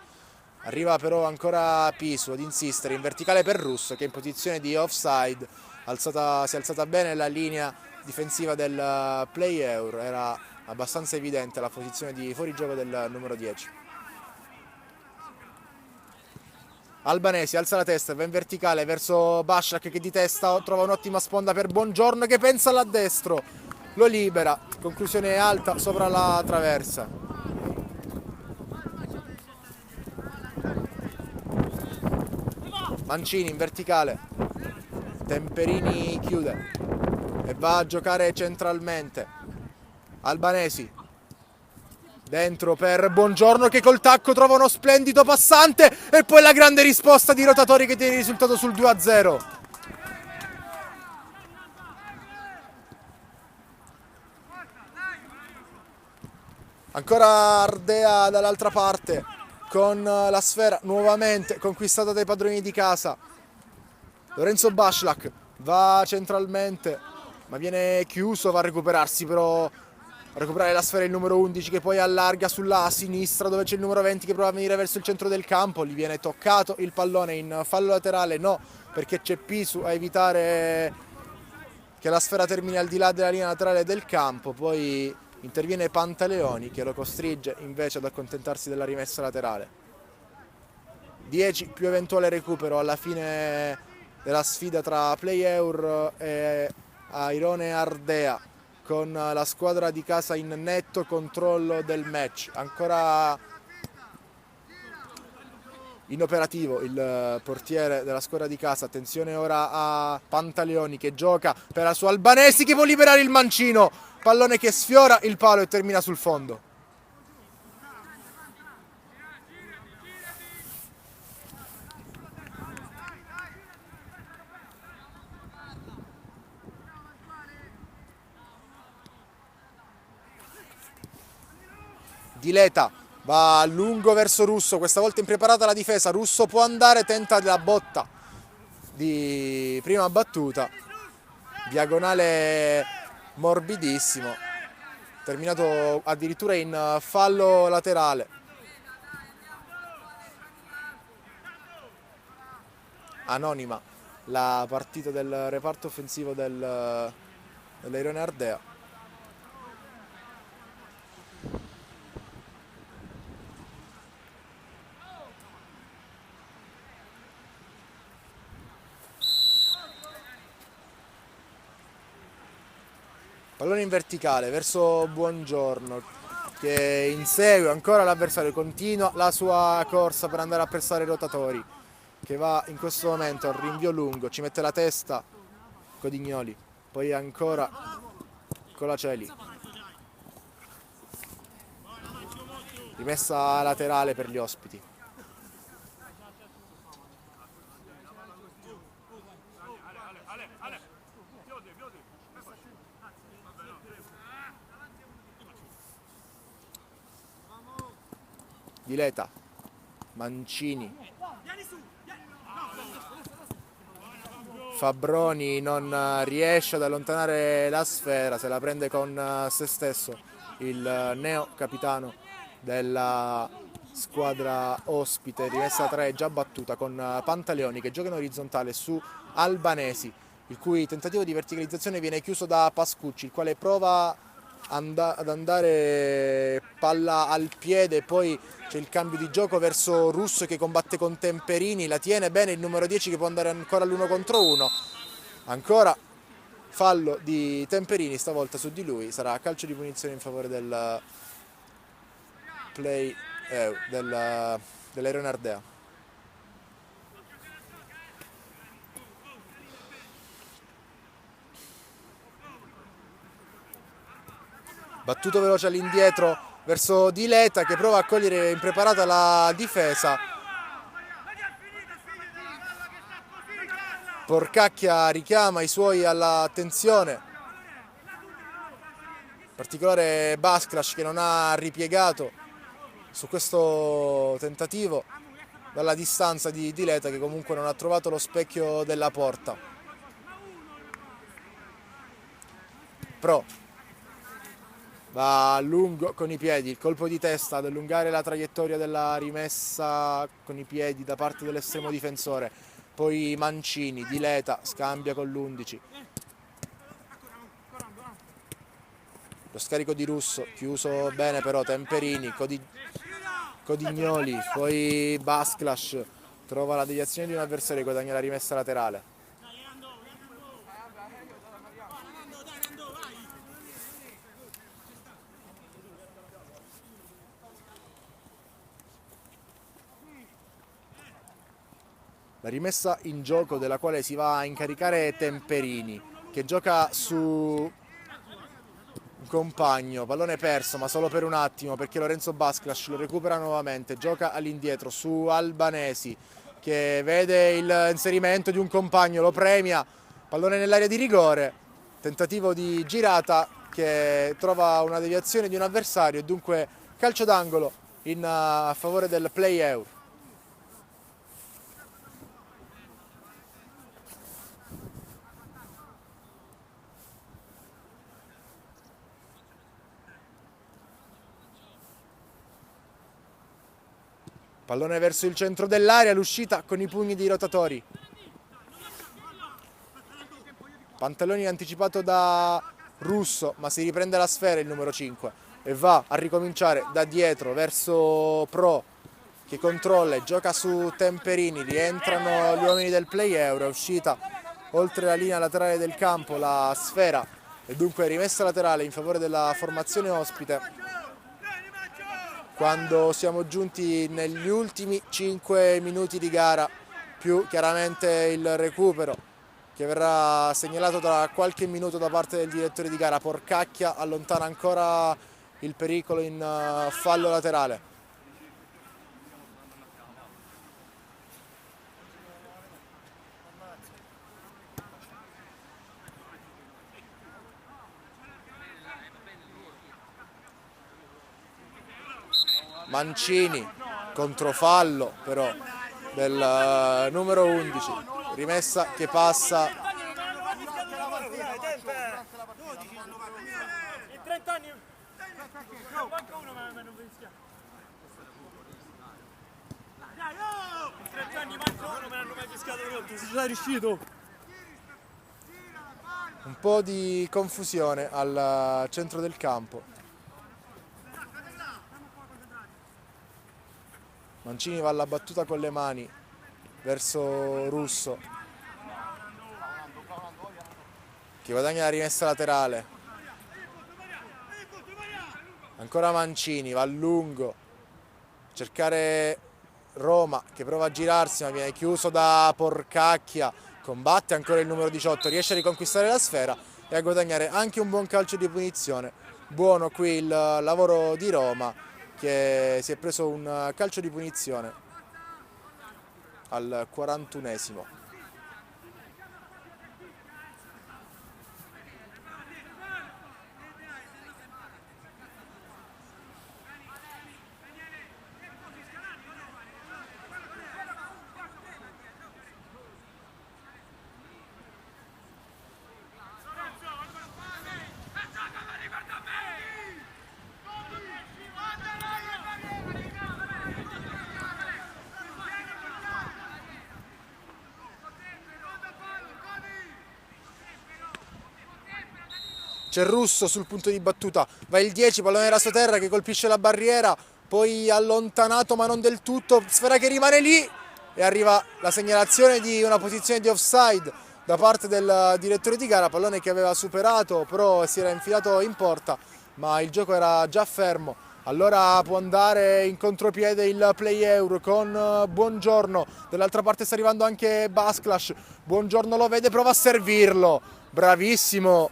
Arriva però ancora Pisu ad insistere in verticale per Russo, che è in posizione di offside. Si è alzata bene la linea difensiva del play euro, era abbastanza evidente la posizione di fuorigioco del numero 10. Albanesi alza la testa, va in verticale verso Baslak, che di testa trova un'ottima sponda per Buongiorno, che pensa là destro, lo libera, conclusione alta sopra la traversa. Mancini in verticale, Temperini chiude e va a giocare centralmente. Albanesi dentro per Buongiorno, che col tacco trova uno splendido passante, e poi la grande risposta di Rotatori che tiene il risultato sul 2-0. Ancora Ardea dall'altra parte con la sfera nuovamente conquistata dai padroni di casa. Lorenzo Baslak va centralmente ma viene chiuso, va a recuperarsi però, a recuperare la sfera il numero 11, che poi allarga sulla sinistra dove c'è il numero 20 che prova a venire verso il centro del campo. Gli viene toccato il pallone in fallo laterale, no, perché c'è Pisu a evitare che la sfera termini al di là della linea laterale del campo. Poi interviene Pantaleoni, che lo costringe invece ad accontentarsi della rimessa laterale. 10 più eventuale recupero alla fine della sfida tra Play Eur e Airone Ardea, con la squadra di casa in netto controllo del match. Ancora inoperativo il portiere della squadra di casa. Attenzione ora a Pantaleoni, che gioca per la sua Albanesi, che può liberare il mancino, pallone che sfiora il palo e termina sul fondo. Dileta va a lungo verso Russo, questa volta impreparata la difesa. Russo può andare, tenta la botta di prima battuta, diagonale morbidissimo, terminato addirittura in fallo laterale. Anonima la partita del reparto offensivo dell'Airone Ardea. Pallone in verticale verso Buongiorno, che insegue ancora l'avversario, continua la sua corsa per andare a pressare i Rotatori, che va in questo momento al rinvio lungo, ci mette la testa Codignoli, poi ancora Colaceli, rimessa laterale per gli ospiti. Dileta, Mancini, Fabroni non riesce ad allontanare la sfera, se la prende con se stesso il neo capitano della squadra ospite. Rimessa 3 già battuta con Pantaleoni, che gioca in orizzontale su Albanesi, il cui tentativo di verticalizzazione viene chiuso da Pascucci, il quale prova ad andare palla al piede, poi c'è il cambio di gioco verso Russo, che combatte con Temperini, la tiene bene il numero 10, che può andare ancora all'1 contro 1. Ancora fallo di Temperini, stavolta su di lui, sarà calcio di punizione in favore del play dell'Airone Ardea. Battuto veloce all'indietro verso Dileta, che prova a cogliere impreparata la difesa. Porcacchia richiama i suoi all'attenzione, in particolare Basklas, che non ha ripiegato su questo tentativo dalla distanza di Dileta, che comunque non ha trovato lo specchio della porta. Pro va a lungo con i piedi, il colpo di testa ad allungare la traiettoria della rimessa con i piedi da parte dell'estremo difensore, poi Mancini, Dileta, scambia con l'11, lo scarico di Russo, chiuso bene però Temperini, Codignoli, poi Basklas trova la deviazione di un avversario e guadagna la rimessa laterale. La rimessa in gioco della quale si va a incaricare Temperini, che gioca su un compagno, pallone perso ma solo per un attimo perché Lorenzo Basklas lo recupera nuovamente, gioca all'indietro su Albanesi che vede l'inserimento di un compagno, lo premia, pallone nell'area di rigore, tentativo di girata che trova una deviazione di un avversario e dunque calcio d'angolo a favore del play-out. Pallone verso il centro dell'area, l'uscita con i pugni dei rotatori. Pantaloni anticipato da Russo, ma si riprende la sfera il numero 5 e va a ricominciare da dietro verso Pro che controlla e gioca su Temperini, rientrano gli uomini del play euro, è uscita oltre la linea laterale del campo la sfera e dunque rimessa laterale in favore della formazione ospite quando siamo giunti negli ultimi 5 minuti di gara, più chiaramente il recupero che verrà segnalato tra qualche minuto da parte del direttore di gara. Porcacchia allontana ancora il pericolo in fallo laterale. Mancini, controfallo però del numero 11, rimessa che passa. In 30 anni manca uno ma non fischia. In 30 anni manca uno ma non hanno mai fischiato pronto, si è riuscito. Un po' di confusione al centro del campo. Mancini va alla battuta con le mani verso Russo che guadagna la rimessa laterale. Ancora Mancini, va a lungo, cercare Roma che prova a girarsi ma viene chiuso da Porcacchia, combatte ancora il numero 18, riesce a riconquistare la sfera e a guadagnare anche un buon calcio di punizione. Buono qui il lavoro di Roma che si è preso un calcio di punizione al 41esimo. C'è Russo sul punto di battuta, va il 10, pallone rasoterra che colpisce la barriera, poi allontanato ma non del tutto, sfera che rimane lì e arriva la segnalazione di una posizione di offside da parte del direttore di gara, pallone che aveva superato però si era infilato in porta ma il gioco era già fermo. Allora può andare in contropiede il play euro con Buongiorno, dall'altra parte sta arrivando anche Basklas, Buongiorno lo vede, prova a servirlo, bravissimo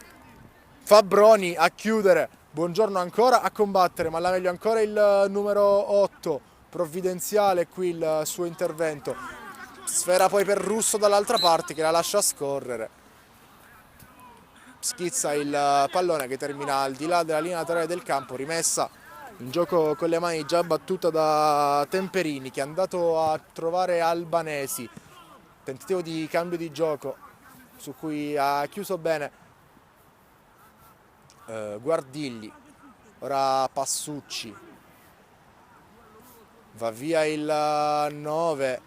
Fabroni a chiudere, Buongiorno ancora a combattere, ma la meglio ancora il numero 8, Provvidenziale qui il suo intervento. Sfera poi per Russo dall'altra parte che la lascia scorrere. Schizza il pallone che termina al di là della linea laterale del campo, rimessa in gioco con le mani già battuta da Temperini che è andato a trovare Albanesi. Tentativo di cambio di gioco su cui ha chiuso bene Guardigli, ora Passucci, va via il 9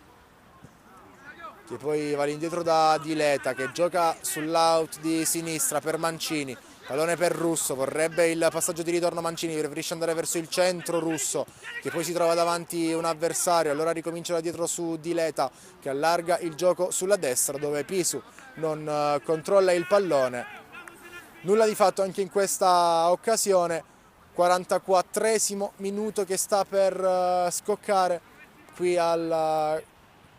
che poi va all'indietro da Dileta che gioca sull'out di sinistra per Mancini, pallone per Russo, vorrebbe il passaggio di ritorno Mancini, preferisce andare verso il centro Russo che poi si trova davanti un avversario, allora ricomincia da dietro su Dileta che allarga il gioco sulla destra dove Pisu non controlla il pallone. Nulla di fatto anche in questa occasione, 44esimo minuto che sta per scoccare qui al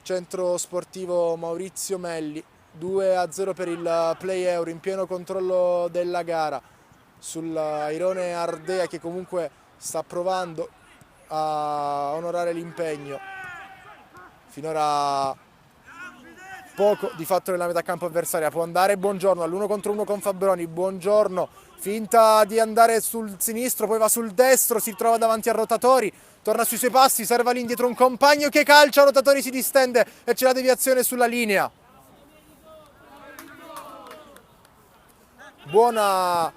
centro sportivo Maurizio Melli, 2-0 per il Play Euro in pieno controllo della gara sull'Airone Ardea che comunque sta provando a onorare l'impegno. Finora poco di fatto nella metà campo avversaria, può andare Buongiorno all'1 contro 1 con Fabroni, Buongiorno finta di andare sul sinistro, poi va sul destro, si trova davanti a Rotatori, torna sui suoi passi, serve all'indietro un compagno che calcia, Rotatori si distende e c'è la deviazione sulla linea. Buona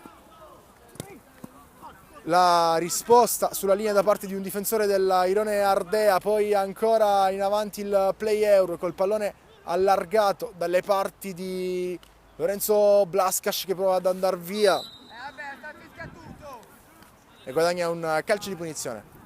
la risposta sulla linea da parte di un difensore dell'Airone Ardea, poi ancora in avanti il Play Euro col pallone allargato dalle parti di Lorenzo Blascas che prova ad andare via e guadagna un calcio di punizione.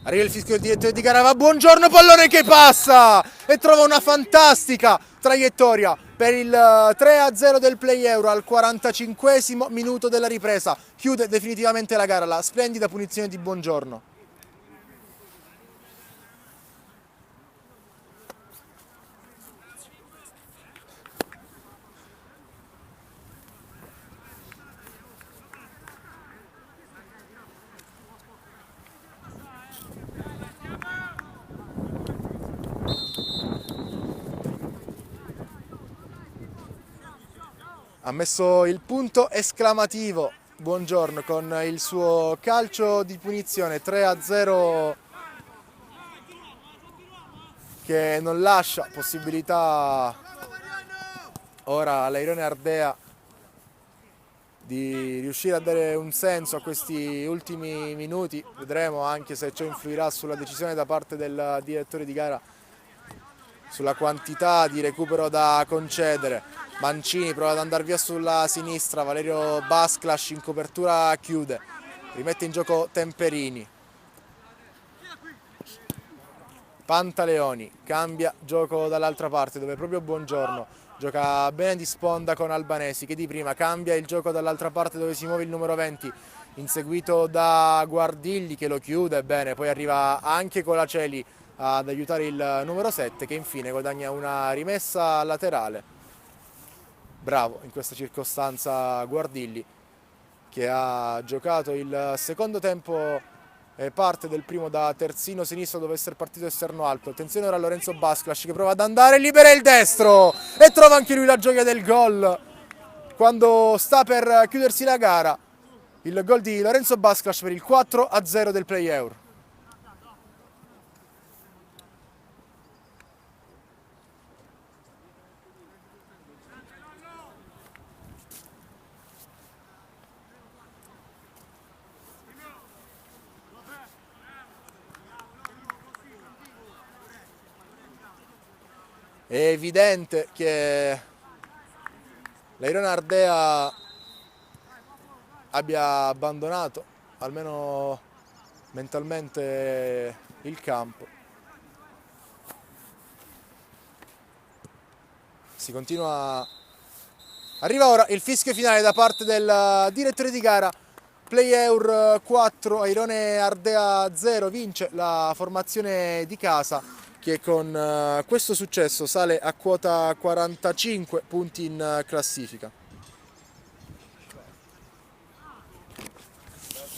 Arriva il fischio del direttore di gara, va Buongiorno, pallone che passa e trova una fantastica traiettoria per il 3-0 del Play Euro al 45esimo minuto della ripresa. Chiude definitivamente la gara, la splendida punizione di Buongiorno. Ha messo il punto esclamativo Buongiorno con il suo calcio di punizione 3-0 che non lascia possibilità ora all'Airone Ardea di riuscire a dare un senso a questi ultimi minuti. Vedremo anche se ciò influirà sulla decisione da parte del direttore di gara sulla quantità di recupero da concedere. Mancini prova ad andare via sulla sinistra, Valerio Basclas in copertura chiude, rimette in gioco Temperini. Pantaleoni cambia gioco dall'altra parte dove proprio Buongiorno gioca bene di sponda con Albanesi che di prima cambia il gioco dall'altra parte dove si muove il numero 20 inseguito da Guardilli che lo chiude bene, poi arriva anche Colaceli ad aiutare il numero 7 che infine guadagna una rimessa laterale. Bravo in questa circostanza Guardilli che ha giocato il secondo tempo e parte del primo da terzino sinistro dove essere partito esterno alto. Attenzione ora a Lorenzo Basclas che prova ad andare, libera il destro e trova anche lui la gioia del gol quando sta per chiudersi la gara. Il gol di Lorenzo Basclas per il 4-0 del Play Euro. È evidente che l'Airone Ardea abbia abbandonato, almeno mentalmente, il campo. Si continua. Arriva ora il fischio finale da parte del direttore di gara. Play Euro 4, Airone Ardea 0, vince la formazione di casa che con questo successo sale a quota 45 punti in classifica.